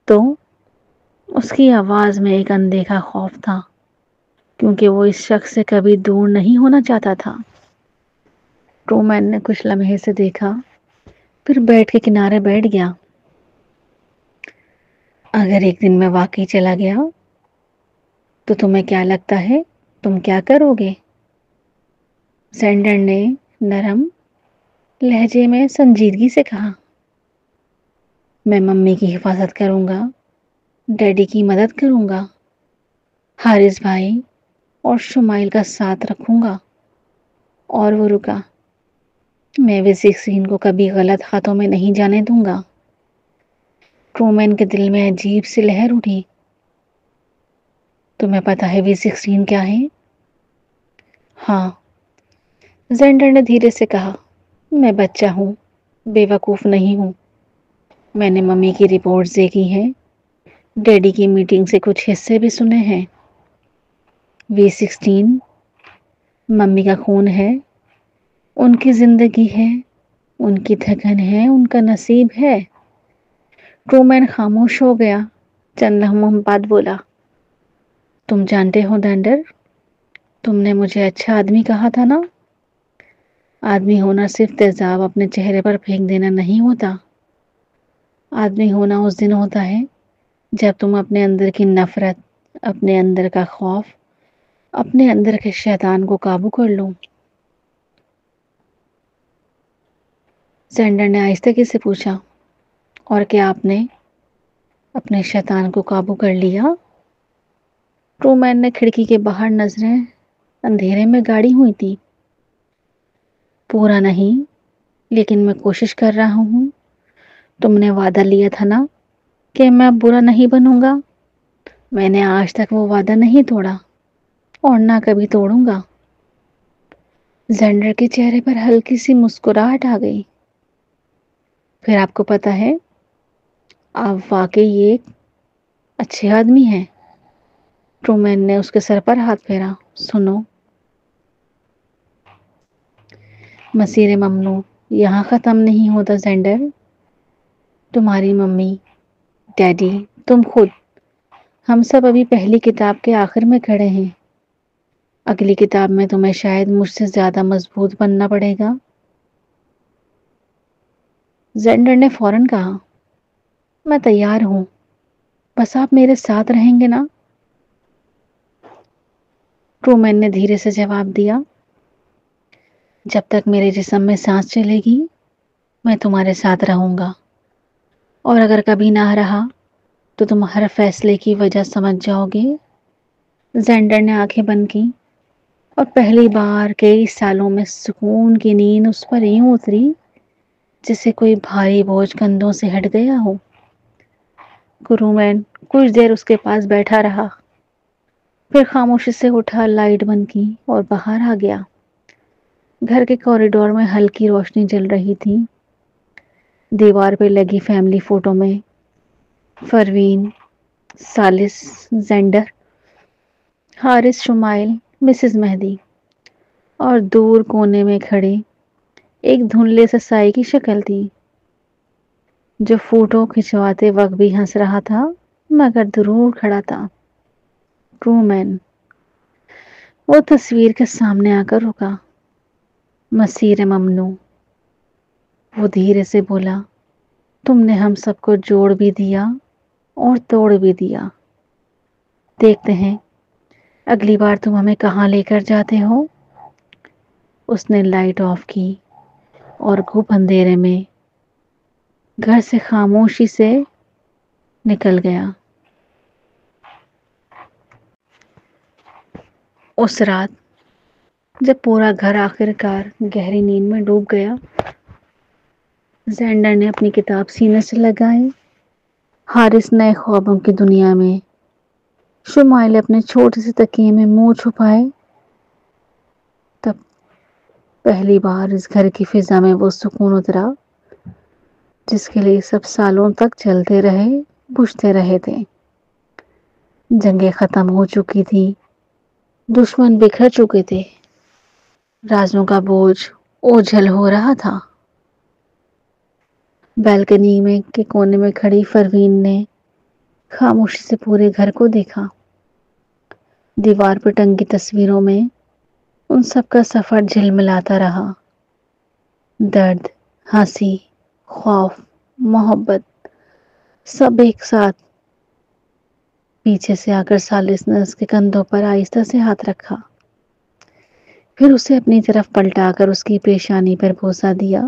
تو۔ اس کی آواز میں ایک اندیکھا خوف تھا، کیونکہ وہ اس شخص سے کبھی دور نہیں ہونا چاہتا تھا۔ ٹرومین نے کچھ لمحے سے دیکھا، پھر بیٹھ کے کنارے بیٹھ گیا۔ اگر ایک دن میں واقعی چلا گیا تو تمہیں کیا لگتا ہے تم کیا کرو گے؟ زینڈر نے نرم لہجے میں سنجیدگی سے کہا۔ میں ممی کی حفاظت کروں گا، ڈیڈی کی مدد کروں گا، حارث بھائی اور شمائل کا ساتھ رکھوں گا۔ اور وہ رکا۔ میں V16 کو کبھی غلط ہاتھوں میں نہیں جانے دوں گا۔ ٹرومین کے دل میں عجیب سی لہر اٹھی۔ تمہیں پتا ہے V16 کیا ہے؟ ہاں، زینڈر نے دھیرے سے کہا۔ میں بچہ ہوں، بے وقوف نہیں ہوں۔ میں نے ممی کی رپورٹس دیکھی ہیں، ڈیڈی کی میٹنگ سے کچھ حصے بھی سنے ہیں۔ V16 ممی کا خون ہے، ان کی زندگی ہے، ان کی تھکن ہے، ان کا نصیب ہے۔ ٹرومین خاموش ہو گیا، چند لمحوں بعد بولا۔ تم جانتے ہو زینڈر، تم نے مجھے اچھا آدمی کہا تھا نا؟ آدمی ہونا صرف تیزاب اپنے چہرے پر پھینک دینا نہیں ہوتا۔ آدمی ہونا اس دن ہوتا ہے جب تم اپنے اندر کی نفرت، اپنے اندر کا خوف، اپنے اندر کے شیطان کو قابو کر لو۔ زینڈر نے آہستگی سے پوچھا۔ اور کیا آپ نے اپنے شیطان کو قابو کر لیا؟ ٹرومین نے کھڑکی کے باہر نظریں اندھیرے میں گاڑی ہوئی تھی۔ پورا نہیں، لیکن میں کوشش کر رہا ہوں۔ تم نے وعدہ لیا تھا نا کہ میں برا نہیں بنوں گا۔ میں نے آج تک وہ وعدہ نہیں توڑا، اور نہ کبھی توڑوں گا۔ زینڈر کے چہرے پر ہلکی سی مسکراہٹ آ گئی۔ پھر آپ کو پتا ہے، آپ واقعی ایک اچھے آدمی ہیں۔ ٹرومین نے اس کے سر پر ہاتھ پھیرا۔ سنو، مسیر ممنوع یہاں ختم نہیں ہوتا زینڈر۔ تمہاری ممی، ڈیڈی، تم خود، ہم سب ابھی پہلی کتاب کے آخر میں کھڑے ہیں۔ اگلی کتاب میں تمہیں شاید مجھ سے زیادہ مضبوط بننا پڑے گا۔ زینڈر نے فوراً کہا۔ میں تیار ہوں، بس آپ میرے ساتھ رہیں گے نا؟ ٹرومین نے دھیرے سے جواب دیا۔ جب تک میرے جسم میں سانس چلے گی، میں تمہارے ساتھ رہوں گا، اور اگر کبھی نہ رہا تو تم ہر فیصلے کی وجہ سمجھ جاؤ گے۔ زینڈر نے آنکھیں بند کی اور پہلی بار کئی سالوں میں سکون کی نیند اس پر یوں اتری جسے کوئی بھاری بوجھ کندھوں سے ہٹ گیا ہو۔ گرومین کچھ دیر اس کے پاس بیٹھا رہا، پھر خاموشی سے اٹھا، لائٹ بند کی اور باہر آ گیا۔ گھر کے کوریڈور میں ہلکی روشنی جل رہی تھی۔ دیوار پہ لگی فیملی فوٹو میں پروین، سالس، زینڈر، حارث، شمائل، مسز مہدی اور دور کونے میں کھڑی ایک دھندلے سے سائے کی شکل تھی جو فوٹو کھنچواتے وقت بھی ہنس رہا تھا مگر ضرور کھڑا تھا۔ ٹرومین وہ تصویر کے سامنے آ کر رکا۔ مسیر ممنوع، وہ دھیرے سے بولا، تم نے ہم سب کو جوڑ بھی دیا اور توڑ بھی دیا۔ دیکھتے ہیں اگلی بار تم ہمیں کہاں لے کر جاتے ہو۔ اس نے لائٹ آف کی اور گھپ اندھیرے میں گھر سے خاموشی سے نکل گیا۔ اس رات جب پورا گھر آخر کار گہری نیند میں ڈوب گیا، زینڈر نے اپنی کتاب سینے سے لگائی، حارث نئے خوابوں کی دنیا میں، شمائل اپنے چھوٹے سے تکیے میں منہ چھپائے، تب پہلی بار اس گھر کی فضا میں وہ سکون اترا جس کے لیے سب سالوں تک چلتے رہے، بجھتے رہے تھے۔ جنگیں ختم ہو چکی تھی، دشمن بکھر چکے تھے، رازوں کا بوجھ اوجھل ہو رہا تھا۔ بالکنی میں کے کونے میں کھڑی پروین نے خاموشی سے پورے گھر کو دیکھا۔ دیوار پر ٹنگی تصویروں میں ان سب کا سفر جھلملاتا رہا، درد، ہنسی، خوف، محبت، سب ایک ساتھ۔ پیچھے سے آ کر سالس نے اس کے کندھوں پر آہستہ سے ہاتھ رکھا، پھر اسے اپنی طرف پلٹا کر اس کی پیشانی پر بوسہ دیا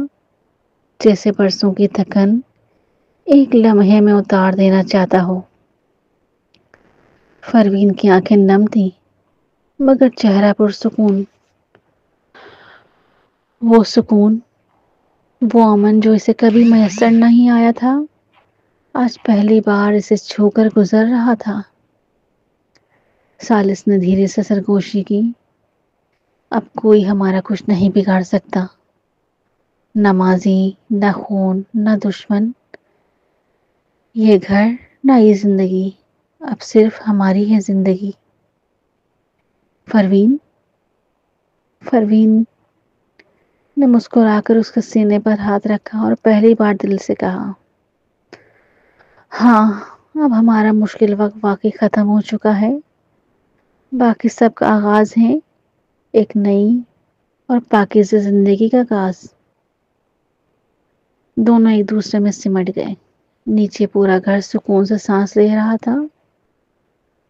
جیسے برسوں کی تھکن ایک لمحے میں اتار دینا چاہتا ہو۔ پروین کی آنکھیں نم تھیں مگر چہرہ پرسکون، وہ سکون، وہ امن جو اسے کبھی میسر نہیں آیا تھا، آج پہلی بار اسے چھو کر گزر رہا تھا۔ سالس نے دھیرے سے سرگوشی کی، اب کوئی ہمارا کچھ نہیں بگاڑ سکتا، نہ ماضی، نہ خون، نہ دشمن، یہ گھر، نہ یہ زندگی، اب صرف ہماری ہے زندگی۔ پروین نے مسکرا کر اس کے سینے پر ہاتھ رکھا اور پہلی بار دل سے کہا، ہاں، اب ہمارا مشکل وقت واقعی ختم ہو چکا ہے، باقی سب کا آغاز ہے ایک نئی اور پاکیزہ زندگی کا آغاز۔ دونوں ایک دوسرے میں سمٹ گئے۔ نیچے پورا گھر سکون سے سانس لے رہا تھا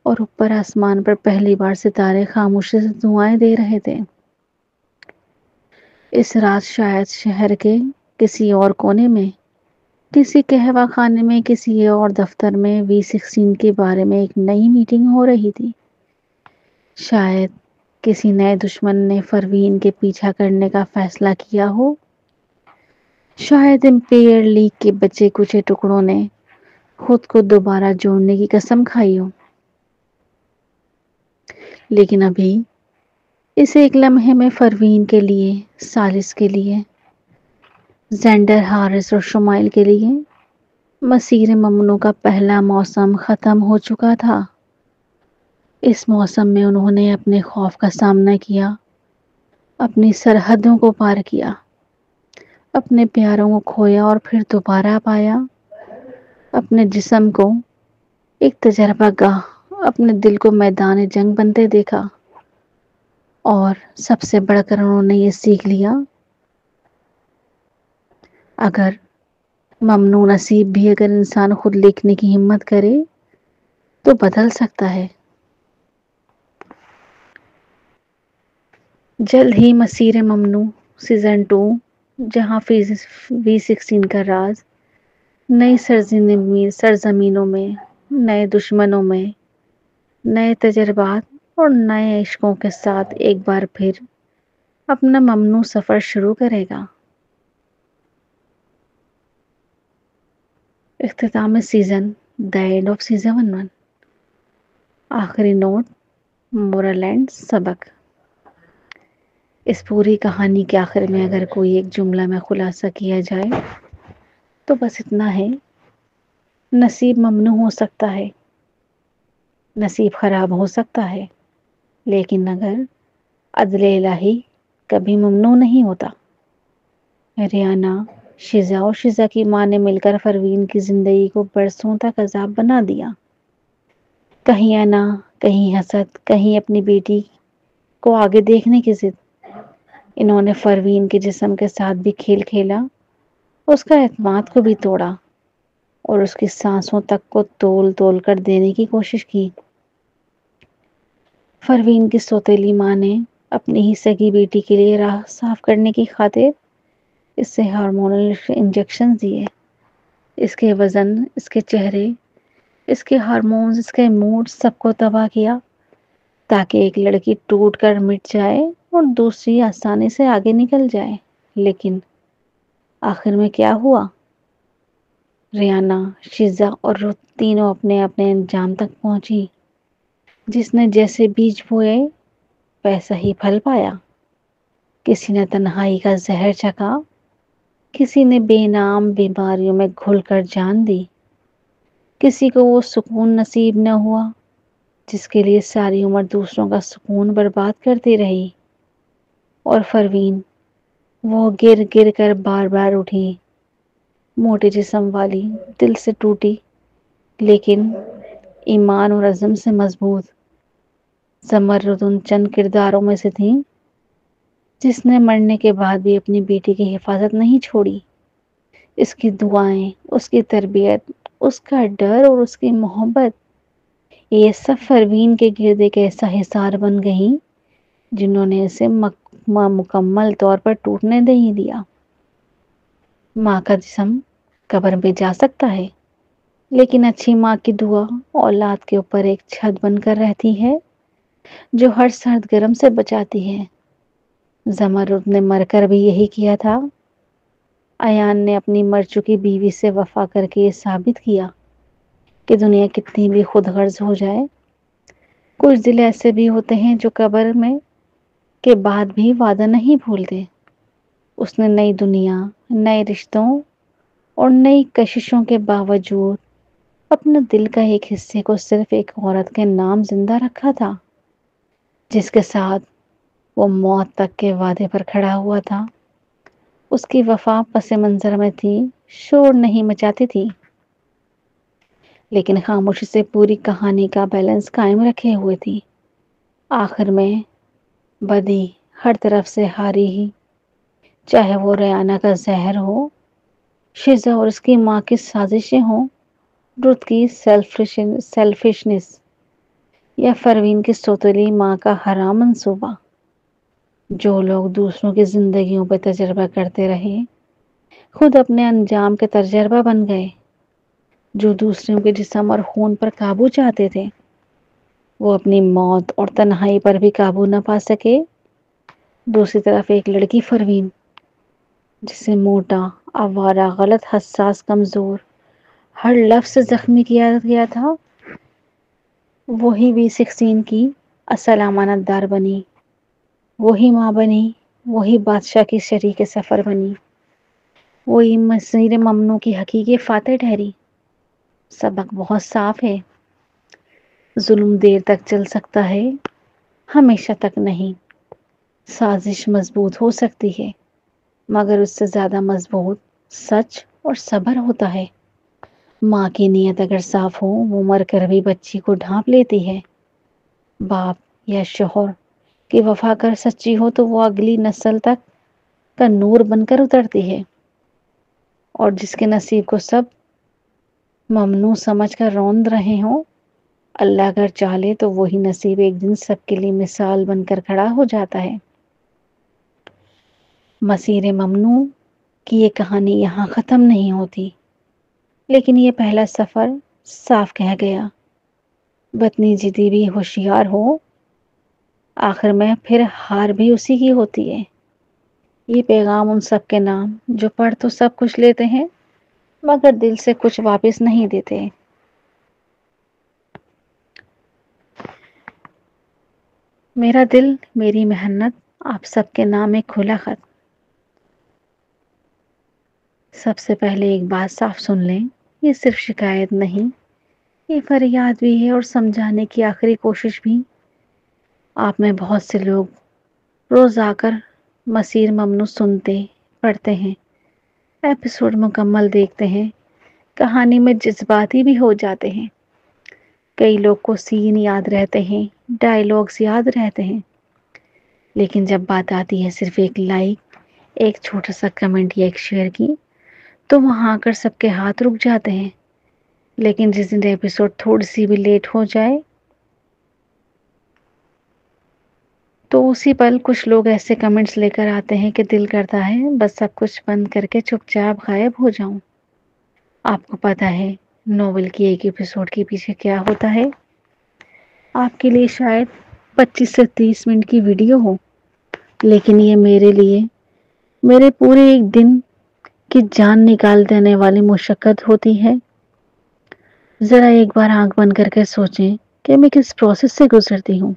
اور اوپر آسمان پر پہلی بار ستارے خاموشی سے دعائیں دے رہے تھے۔ اس رات شاید شہر کے کسی اور کونے میں، کسی قہوہ خانے میں، کسی اور دفتر میں V16 کے بارے میں ایک نئی میٹنگ ہو رہی تھی۔ شاید کسی نئے دشمن نے پروین کے پیچھا کرنے کا فیصلہ کیا ہو، شاید امپیئر لیگ کے بچے کچے ٹکڑوں نے خود کو دوبارہ جوڑنے کی قسم کھائی ہو۔ لیکن ابھی اس ایک لمحے میں پروین کے لیے، سالس کے لیے، زینڈر، حارث اور شمائل کے لیے مسیر ممنوع کا پہلا موسم ختم ہو چکا تھا۔ اس موسم میں انہوں نے اپنے خوف کا سامنا کیا، اپنی سرحدوں کو پار کیا، اپنے پیاروں کو کھویا اور پھر دوبارہ پایا، اپنے جسم کو ایک تجربہ گاہ، اپنے دل کو میدان جنگ بنتے دیکھا، اور سب سے بڑھ کر انہوں نے یہ سیکھ لیا، اگر ممنوع نصیب بھی اگر انسان خود لکھنے کی ہمت کرے تو بدل سکتا ہے۔ جلد ہی مسیر ممنوع سیزن 2، جہاں V16 کا راز نئی سرزمینوں میں، نئے دشمنوں میں، نئے تجربات اور نئے عشقوں کے ساتھ ایک بار پھر اپنا ممنوع سفر شروع کرے گا۔ اختتام season, the and of season 1۔ آخری نوٹ، مورل اینڈ سبق۔ اس پوری کہانی کے آخر میں اگر کوئی ایک جملہ میں خلاصہ کیا جائے تو بس اتنا ہے، نصیب ممنوع ہو سکتا ہے، نصیب خراب ہو سکتا ہے، لیکن اگر عدل الہی کبھی ممنوع نہیں ہوتا۔ ریانہ، شزا اور شزا کی ماں نے مل کر پروین کی زندگی کو برسوں تک عذاب بنا دیا۔ کہیں انا، کہیں حسد، کہیں اپنی بیٹی کو آگے دیکھنے کی ضد۔ انہوں نے پروین کے جسم کے ساتھ بھی کھیل کھیلا، اس کا اعتماد کو بھی توڑا اور اس کی سانسوں تک کو تول تول کر دینے کی کوشش کی۔ پروین کی سوتیلی ماں نے اپنی ہی سگی بیٹی کے لیے راہ صاف کرنے کی خاطر اس سے ہارمونل انجیکشن دیے۔ اس کے وزن، اس کے چہرے، اس کے ہارمونز، اس کے موڈ سب کو تباہ کیا تاکہ ایک لڑکی ٹوٹ کر مٹ جائے اور دوسری آسانی سے آگے نکل جائے۔ لیکن آخر میں کیا ہوا؟ ریانہ، شزا اور رت تینوں اپنے اپنے انجام تک پہنچی۔ جس نے جیسے بیج بوئے ویسا ہی پھل پایا۔ کسی نے تنہائی کا زہر چکھا، کسی نے بے نام بیماریوں میں گھل کر جان دی، کسی کو وہ سکون نصیب نہ ہوا جس کے لیے ساری عمر دوسروں کا سکون برباد کرتی رہی۔ اور پروین، وہ گر گر کر بار بار اٹھی، موٹے جسم والی، دل سے ٹوٹی لیکن ایمان اور عزم سے مضبوط۔ زمرد ان چند کرداروں میں سے تھی جس نے مرنے کے بعد بھی اپنی بیٹی کی حفاظت نہیں چھوڑی۔ اس کی دعائیں، اس کی تربیت، اس کا ڈر اور اس کی محبت، یہ سب پروین کے گرد ایک ایسا حصار بن گئی جنہوں نے اسے مکمل طور پر ٹوٹنے نہیں دیا۔ ماں کا جسم قبر میں جا سکتا ہے، لیکن اچھی ماں کی دعا اولاد کے اوپر ایک چھت بن کر رہتی ہے جو ہر سرد گرم سے بچاتی ہے۔ زمرد نے مر کر بھی یہی کیا تھا۔ ایان نے اپنی مر چکی بیوی سے وفا کر کے یہ ثابت کیا کہ دنیا کتنی بھی خود غرض ہو جائے، کچھ دل ایسے بھی ہوتے ہیں جو قبر میں کے بعد بھی وعدہ نہیں بھولتے۔ اس نے نئی دنیا، نئے رشتوں اور نئی کششوں کے باوجود اپنے دل کا ایک حصے کو صرف ایک عورت کے نام زندہ رکھا تھا جس کے ساتھ وہ موت تک کے وعدے پر کھڑا ہوا تھا۔ اس کی وفا پس منظر میں تھی، شور نہیں مچاتی تھی، لیکن خاموشی سے پوری کہانی کا بیلنس قائم رکھے ہوئے تھی۔ آخر میں بدی ہر طرف سے ہاری ہی، چاہے وہ ریانہ کا زہر ہو، شزا اور اس کی ماں کی سازشیں ہوں، رت کی سیلفشنس یا پروین کی سوتیلی ماں کا حرام منصوبہ۔ جو لوگ دوسروں کی زندگیوں پہ تجربہ کرتے رہے خود اپنے انجام کے تجربہ بن گئے۔ جو دوسروں کے جسم اور خون پر قابو چاہتے تھے وہ اپنی موت اور تنہائی پر بھی قابو نہ پا سکے۔ دوسری طرف ایک لڑکی پروین جسے موٹا، آوارہ، غلط، حساس، کمزور، ہر لفظ سے زخمی کیا گیا تھا، وہی V16 کی اصل امانت دار بنی، وہی ماں بنی، وہی بادشاہ کی شریک سفر بنی، وہی مسیر ممنوع کی حقیقی فاتح ٹھہری۔ سبق بہت صاف ہے، ظلم دیر تک چل سکتا ہے، ہمیشہ تک نہیں۔ سازش مضبوط ہو سکتی ہے مگر اس سے زیادہ مضبوط سچ اور صبر ہوتا ہے۔ ماں کی نیت اگر صاف ہو وہ مر کر بھی بچی کو ڈھانپ لیتی ہے۔ باپ یا شوہر کی وفا کر سچی ہو تو وہ اگلی نسل تک کا نور بن کر اترتی ہے، اور جس کے نصیب کو سب ممنوع سمجھ کر روند رہے ہوں، اللہ اگر چاہے تو وہی نصیب ایک دن سب کے لیے مثال بن کر کھڑا ہو جاتا ہے۔ مسیر ممنوع کی یہ کہانی یہاں ختم نہیں ہوتی، لیکن یہ پہلا سفر صاف کہہ گیا۔ بطنی جدی بھی ہوشیار ہو آخر میں پھر ہار بھی اسی کی ہوتی ہے۔ یہ پیغام ان سب کے نام جو پڑھ تو سب کچھ لیتے ہیں مگر دل سے کچھ واپس نہیں دیتے۔ میرا دل، میری محنت، آپ سب کے نام ایک کھلا خط۔ سب سے پہلے ایک بات صاف سن لیں، یہ صرف شکایت نہیں، یہ فریاد بھی ہے اور سمجھانے کی آخری کوشش بھی۔ آپ میں بہت سے لوگ روز آ کر مسیر ممنوع سنتے، پڑھتے ہیں، ایپیسوڈ مکمل دیکھتے ہیں، کہانی میں جذباتی بھی ہو جاتے ہیں۔ کئی لوگ کو سین یاد رہتے ہیں، ڈائیلاگز یاد رہتے ہیں، لیکن جب بات آتی ہے صرف ایک لائک، ایک چھوٹا سا کمنٹ یا ایک شیئر کی، تو وہاں آ کر سب کے ہاتھ رک جاتے ہیں۔ لیکن جس دن ایپیسوڈ تھوڑی سی بھی لیٹ ہو جائے تو اسی پل کچھ لوگ ایسے کمنٹس لے کر آتے ہیں کہ دل کرتا ہے بس سب کچھ بند کر کے چپ چاپ غائب ہو جاؤں۔ آپ کو پتا ہے ناول کی ایک ایپیسوڈ کے پیچھے کیا ہوتا ہے؟ آپ کے لیے شاید 25 سے 30 منٹ کی ویڈیو ہو، لیکن یہ میرے لیے میرے پورے ایک دن کی جان نکال دینے والی مشقت ہوتی ہے۔ ذرا ایک بار آنکھ بند کر کے سوچیں کہ میں کس پروسیس سے گزرتی ہوں۔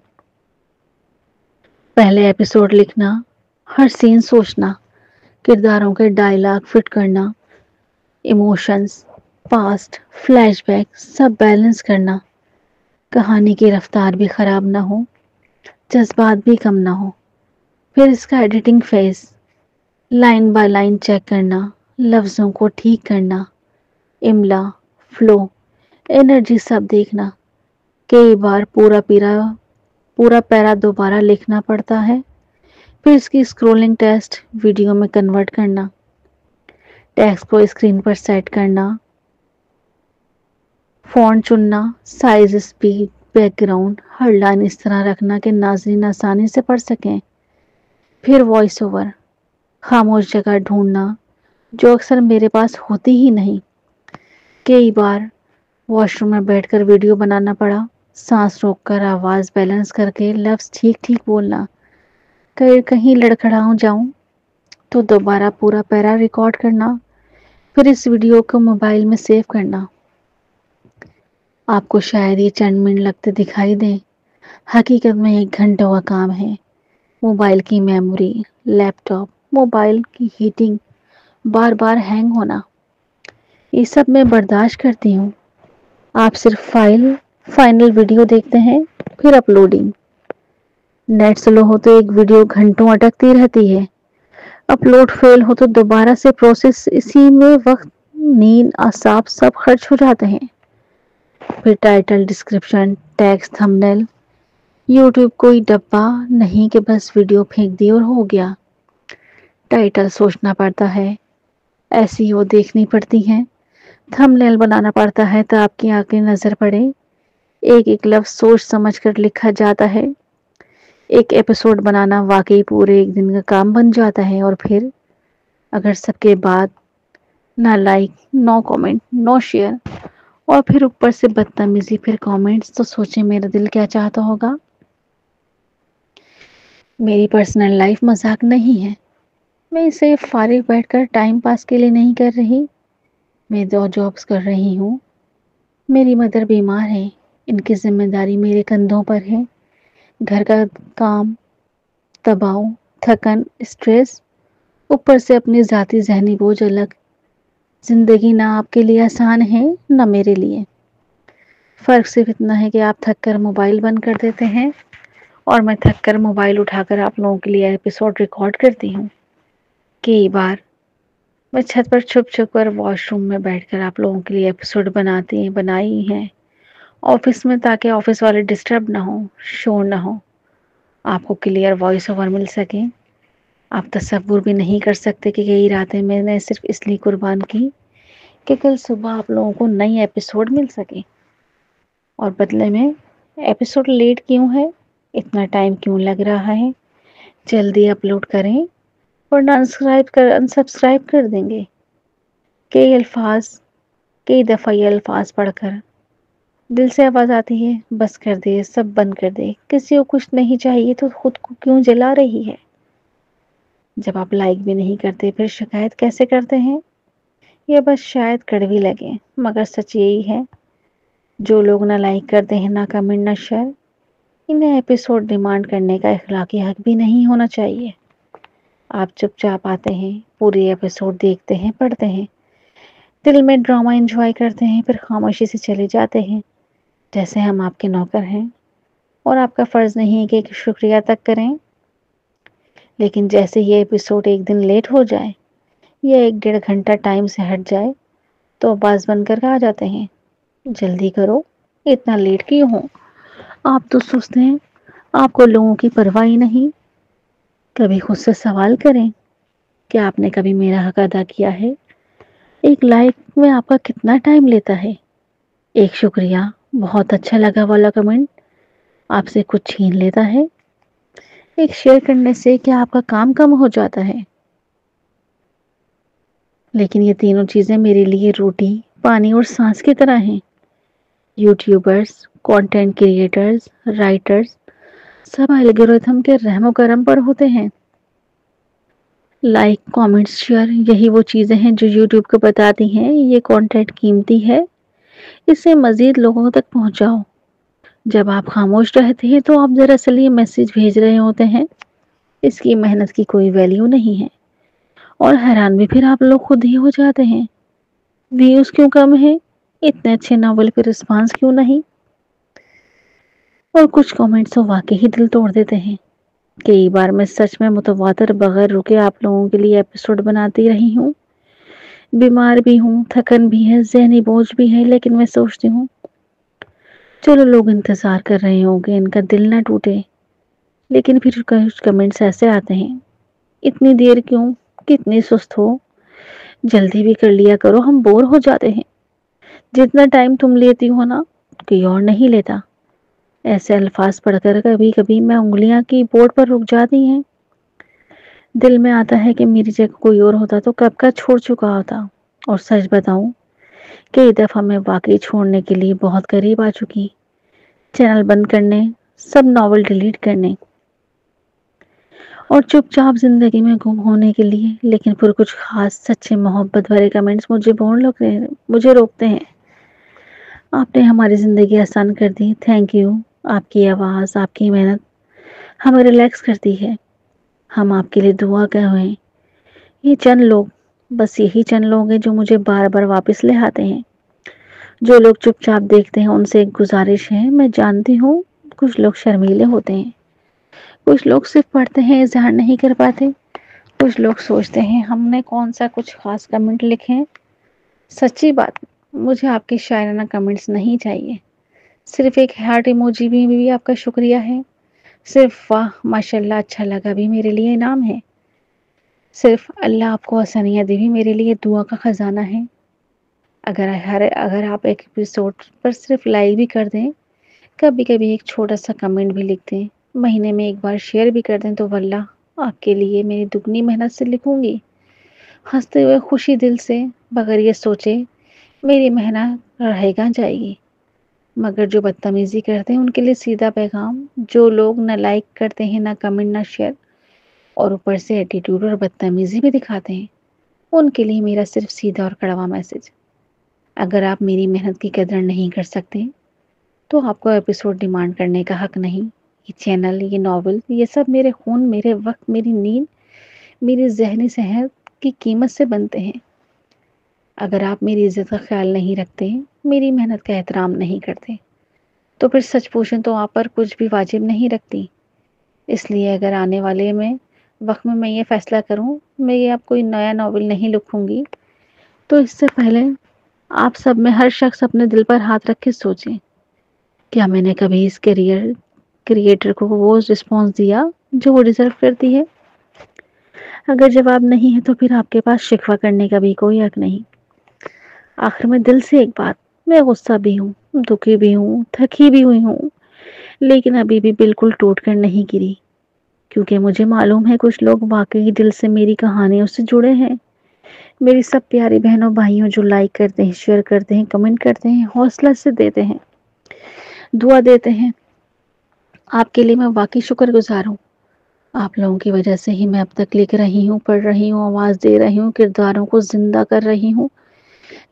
پہلے ایپیسوڈ لکھنا، ہر سین سوچنا، کرداروں کے ڈائلاگ فٹ کرنا، ایموشنز، پاسٹ، فلیش بیک سب بیلنس کرنا، کہانی کی رفتار بھی خراب نہ ہو، جذبات بھی کم نہ ہو۔ پھر اس کا editing phase, line by line check کرنا، لفظوں کو ٹھیک کرنا، املا، فلو، انرجی سب دیکھنا۔ کئی بار پورا پیرا دوبارہ لکھنا پڑتا ہے۔ پھر اس کی اسکرولنگ ٹیسٹ ویڈیو میں کنورٹ کرنا، ٹیکسٹ کو اسکرین پر سیٹ کرنا، فونٹ چننا، سائز، اسپیڈ، بیک گراؤنڈ، ہر لائن اس طرح رکھنا کہ ناظرین آسانی سے پڑھ سکیں۔ پھر وائس اوور، خاموش جگہ ڈھونڈنا جو اکثر میرے پاس ہوتی ہی نہیں۔ کئی بار واش روم میں بیٹھ کر ویڈیو بنانا پڑا، سانس روک کر، آواز بیلنس کر کے، لفظ ٹھیک ٹھیک بولنا۔ کہیں لڑکھڑاؤں جاؤں تو دوبارہ پورا پیرا ریکارڈ کرنا، پھر اس ویڈیو کو موبائل میں سیو کرنا۔ آپ کو شاید یہ چند منٹ لگتے دکھائی دیں، حقیقت میں 1 گھنٹوں کا کام ہے۔ موبائل کی میموری، لیپ ٹاپ، موبائل کی ہیٹنگ، بار بار ہینگ ہونا، یہ سب میں برداشت کرتی ہوں۔ آپ صرف فائنل ویڈیو دیکھتے ہیں، پھر اپلوڈنگ۔ نیٹ سلو ہو تو ایک ویڈیو گھنٹوں اٹکتی رہتی ہے، اپلوڈ فیل ہو تو دوبارہ سے پروسیس، اسی میں وقت، نیند، اعصاب سب خرچ ہو جاتے ہیں۔ پھر ٹائٹل، ڈسکرپشن، ٹیکسٹ، تھمبنیل، یوٹیوب کوئی ڈبہ نہیں کہ بس ویڈیو پھینک دی اور ہو گیا۔ ٹائٹل سوچنا پڑتا ہے، SEO دیکھنی پڑتی ہیں، تھمبنیل بنانا پڑتا ہے تو آپ کی آنکھیں نظر پڑے، ایک ایک لفظ سوچ سمجھ کر لکھا جاتا ہے۔ ایک ایپیسوڈ بنانا واقعی پورے ایک دن کا کام بن جاتا ہے، اور پھر اگر سب کے بعد نہ لائک، نو کامنٹ، نو شیئر، اور پھر اوپر سے بدتمیزی، پھر کامنٹس، تو سوچیں میرا دل کیا چاہتا ہوگا۔ میری پرسنل لائف مذاق نہیں ہے، میں اسے فارغ بیٹھ کر ٹائم پاس کے لیے نہیں کر رہی۔ میں 2 جابس کر رہی ہوں، میری مدر بیمار ہے، ان کی ذمہ داری میرے کندھوں پر ہے۔ گھر کا کام، دباؤ، تھکن، اسٹریس، اوپر سے اپنی ذاتی ذہنی بوجھ الگ۔ زندگی نہ آپ کے لیے آسان ہے نہ میرے لیے۔ فرق صرف اتنا ہے کہ آپ تھک کر موبائل بند کر دیتے ہیں اور میں تھک کر موبائل اٹھا کر آپ لوگوں کے لیے ایپیسوڈ ریکارڈ کرتی ہوں۔ کئی بار میں چھت پر چھپ کر واش روم میں بیٹھ کر آپ لوگوں کے لیے ایپیسوڈ بنائی ہیں، آفس میں، تاکہ آفس والے ڈسٹرب نہ ہو، شور نہ ہو، آپ کو کلیئر وائس اوور مل سکے۔ آپ تصور بھی نہیں کر سکتے کہ کئی راتیں میں نے صرف اس لیے قربان کی کہ کل صبح آپ لوگوں کو نئی ایپیسوڈ مل سکے۔ اور بدلے میں ایپیسوڈ لیٹ کیوں ہے؟ اتنا ٹائم کیوں لگ رہا ہے؟ جلدی اپلوڈ کریں ورنہ انسبسکرائب کر دیں گے۔ کئی دفعہ یہ الفاظ پڑھ کر دل سے آواز آتی ہے بس کر دے، سب بند کر دے، کسی کو کچھ نہیں چاہیے تو خود کو کیوں جلا رہی ہے؟ جب آپ لائک بھی نہیں کرتے پھر شکایت کیسے کرتے ہیں؟ یہ بس شاید کڑوی لگے مگر سچ یہی ہے، جو لوگ نہ لائک کرتے ہیں نہ کمنٹ نہ شیئر، انہیں ایپیسوڈ ڈیمانڈ کرنے کا اخلاقی حق بھی نہیں ہونا چاہیے۔ آپ چپ چاپ آتے ہیں، پوری ایپیسوڈ دیکھتے ہیں، پڑھتے ہیں، دل میں ڈرامہ انجوائے کرتے ہیں، پھر خاموشی سے چلے جاتے ہیں جیسے ہم آپ کے نوکر ہیں اور آپ کا فرض نہیں کہ شکریہ تک کریں۔ لیکن جیسے یہ ایپیسوڈ ایک دن لیٹ ہو جائے یا 1.5 گھنٹہ ٹائم سے ہٹ جائے تو آواز بن کر آ جاتے ہیں، جلدی کرو، اتنا لیٹ کیوں ہو؟ آپ تو سست ہیں، آپ کو لوگوں کی پرواہ ہی نہیں۔ کبھی خود سے سوال کریں کہ آپ نے کبھی میرا حق ادا کیا ہے؟ ایک لائک میں آپ کا کتنا ٹائم لیتا ہے؟ ایک شکریہ، بہت اچھا لگا والا کمنٹ آپ سے کچھ چھین لیتا ہے؟ ایک شیئر کرنے سے کیا آپ کا کام کم ہو جاتا ہے؟ لیکن یہ تینوں چیزیں میرے لیے روٹی، پانی اور سانس کی طرح ہیں۔ یوٹیوبرز، کنٹینٹ کریٹرز، رائٹرز، سب الگورتھم کے رحم و کرم پر ہوتے ہیں۔ لائک، کامنٹس، شیئر، یہی وہ چیزیں ہیں جو یوٹیوب کو بتاتی ہیں یہ کنٹینٹ قیمتی ہے، اسے مزید لوگوں تک پہنچاؤ۔ جب آپ خاموش رہتے ہیں تو آپ دراصل یہ میسج بھیج رہے ہوتے ہیں اس کی محنت کی کوئی ویلیو نہیں ہے، اور حیران بھی پھر آپ لوگ خود ہی ہو جاتے ہیں، ویوز کیوں کم ہے، اتنے اچھے ناول پہ رسپانس کیوں نہیں؟ اور کچھ کامنٹس تو واقعی ہی دل توڑ دیتے ہیں۔ کئی بار میں سچ میں متواتر بغیر رکے آپ لوگوں کے لیے ایپیسوڈ بناتی رہی ہوں، بیمار بھی ہوں، تھکن بھی ہے، ذہنی بوجھ بھی ہے، لیکن میں سوچتی ہوں چلو لوگ انتظار کر رہے ہوں گے، ان کا دل نہ ٹوٹے۔ لیکن پھر کچھ کمنٹس ایسے آتے ہیں، اتنی دیر کیوں، کتنی سست ہو، جلدی بھی کر لیا کرو، ہم بور ہو جاتے ہیں، جتنا ٹائم تم لیتی ہو نا کوئی اور نہیں لیتا۔ ایسے الفاظ پڑھ کر کبھی کبھی میں انگلیاں کی بورڈ پر رک جاتی ہیں، دل میں آتا ہے کہ میری جگہ کوئی اور ہوتا تو کب کا چھوڑ چکا ہوتا۔ اور سچ بتاؤں کئی دفعہ میں واقعی چھوڑنے کے لیے بہت قریب آ چکی، چینل بند کرنے، سب ناول ڈیلیٹ کرنے اور چپ چاپ زندگی میں گم ہونے کے لیے۔ لیکن پھر کچھ خاص سچے محبت بھرے کمنٹس مجھے روکتے ہیں۔ آپ نے ہماری زندگی آسان کر دی، تھینک یو، آپ کی آواز، آپ کی محنت ہمیں ریلیکس کرتی ہے، ہم آپ کے لیے دعا کر رہے ہیں۔ یہ چند لوگ، بس یہی چند لوگ ہیں جو مجھے بار بار واپس لے آتے ہیں۔ جو لوگ چپ چاپ دیکھتے ہیں ان سے ایک گزارش ہے، میں جانتی ہوں کچھ لوگ شرمیلے ہوتے ہیں، کچھ لوگ صرف پڑھتے ہیں اظہار نہیں کر پاتے، کچھ لوگ سوچتے ہیں ہم نے کون سا کچھ خاص کمنٹ لکھے۔ سچی بات، مجھے آپ کے شاعرانہ کمنٹس نہیں چاہیے، صرف ایک ہارٹ ایموجی بھی آپ کا شکریہ ہے، صرف واہ ماشاءاللہ اچھا لگا بھی میرے لیے انعام ہے، صرف اللہ آپ کو آسانیاں دے بھی میرے لیے دعا کا خزانہ ہے۔ اگر آپ ایک ایپیسوڈ پر صرف لائک بھی کر دیں، کبھی کبھی ایک چھوٹا سا کمنٹ بھی لکھ دیں، مہینے میں ایک بار شیئر بھی کر دیں تو واللہ آپ کے لیے میری دگنی محنت سے لکھوں گی، ہنستے ہوئے، خوشی دل سے، بغیر یہ سوچے میری محنت رہے گا جائے گی۔ مگر جو بدتمیزی کرتے ہیں ان کے لیے سیدھا پیغام، جو لوگ نہ لائک کرتے ہیں، نہ کمنٹ، نہ شیئر، اور اوپر سے ایٹیٹیوڈ اور بدتمیزی بھی دکھاتے ہیں، ان کے لیے میرا صرف سیدھا اور کڑوا میسج، اگر آپ میری محنت کی قدر نہیں کر سکتے تو آپ کو ایپیسوڈ ڈیمانڈ کرنے کا حق نہیں۔ یہ چینل، یہ ناول، یہ سب میرے خون، میرے وقت، میری نیند، میری ذہنی صحت کی قیمت سے بنتے ہیں۔ اگر آپ میری عزت کا خیال نہیں رکھتے، میری محنت کا احترام نہیں کرتے، تو پھر سچ پوچھیں تو آپ پر کچھ بھی واجب نہیں رکھتی۔ اس لیے اگر آنے والے وقت میں یہ فیصلہ کروں میں یہ اب کوئی نیا ناول نہیں لکھوں گی، تو اس سے پہلے آپ سب میں ہر شخص اپنے دل پر ہاتھ رکھ کے سوچیں، کیا میں نے کبھی اس کریٹر کو وہ رسپانس دیا جو وہ ڈیزرو کرتی ہے؟ اگر جواب نہیں ہے تو پھر آپ کے پاس شکوہ کرنے کا بھی کوئی حق نہیں۔ آخر میں دل سے ایک بات، میں غصہ بھی ہوں، دکھی بھی ہوں، تھکی بھی ہوئی ہوں، لیکن ابھی بھی بالکل ٹوٹ کر نہیں گری، کیونکہ مجھے معلوم ہے کچھ لوگ واقعی دل سے میری کہانیوں سے جڑے ہیں۔ میری سب پیاری بہنوں بھائیوں جو لائک کرتے ہیں، شیئر کرتے ہیں، کمنٹ کرتے ہیں، حوصلہ سے دیتے ہیں، دعا دیتے ہیں۔ آپ کے لیے میں واقعی شکر گزار ہوں۔ آپ لوگوں کی وجہ سے ہی میں اب تک لکھ رہی ہوں، پڑھ رہی ہوں، آواز دے رہی ہوں، کرداروں کو زندہ کر رہی ہوں۔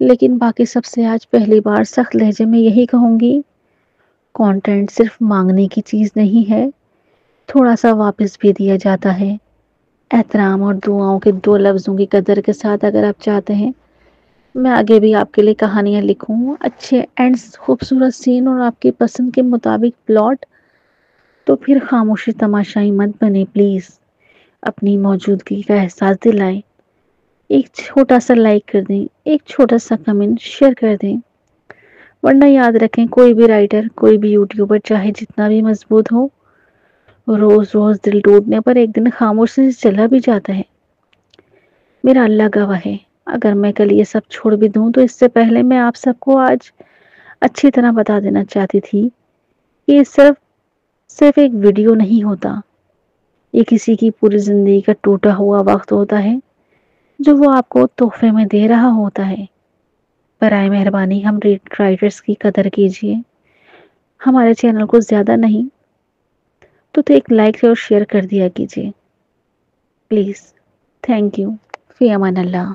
لیکن باقی سب سے آج پہلی بار سخت لہجے میں یہی کہوں گی، کانٹینٹ صرف مانگنے کی چیز نہیں ہے، تھوڑا سا واپس بھی دیا جاتا ہے۔ احترام اور دعاؤں کے 2 لفظوں کی قدر کے ساتھ اگر آپ چاہتے ہیں میں آگے بھی آپ کے لیے کہانیاں لکھوں، اچھے اینڈز، خوبصورت سین اور آپ کی پسند کے مطابق پلاٹ، تو پھر خاموشی تماشائی مت بنے پلیز۔ اپنی موجودگی کا احساس دلائیں، ایک چھوٹا سا لائک کر دیں، ایک چھوٹا سا کمنٹ شیئر کر دیں۔ ورنہ یاد رکھیں، کوئی بھی رائٹر، کوئی بھی یوٹیوبر چاہے جتنا بھی مضبوط ہو، روز روز دل ٹوٹنے پر ایک دن خاموشی سے چلا بھی جاتا ہے۔ میرا اللہ گواہ ہے، اگر میں کل یہ سب چھوڑ بھی دوں تو اس سے پہلے میں آپ سب کو آج اچھی طرح بتا دینا چاہتی تھی کہ یہ صرف ایک ویڈیو نہیں ہوتا، یہ کسی کی پوری زندگی کا ٹوٹا ہوا وقت ہوتا ہے جو وہ آپ کو تحفے میں دے رہا ہوتا ہے۔ برائے مہربانی ہم رائٹرز کی قدر کیجیے، ہمارے چینل کو زیادہ نہیں تو ایک لائک اور شیئر کر دیا کیجیے پلیز۔ تھینک یو، فی امان اللہ۔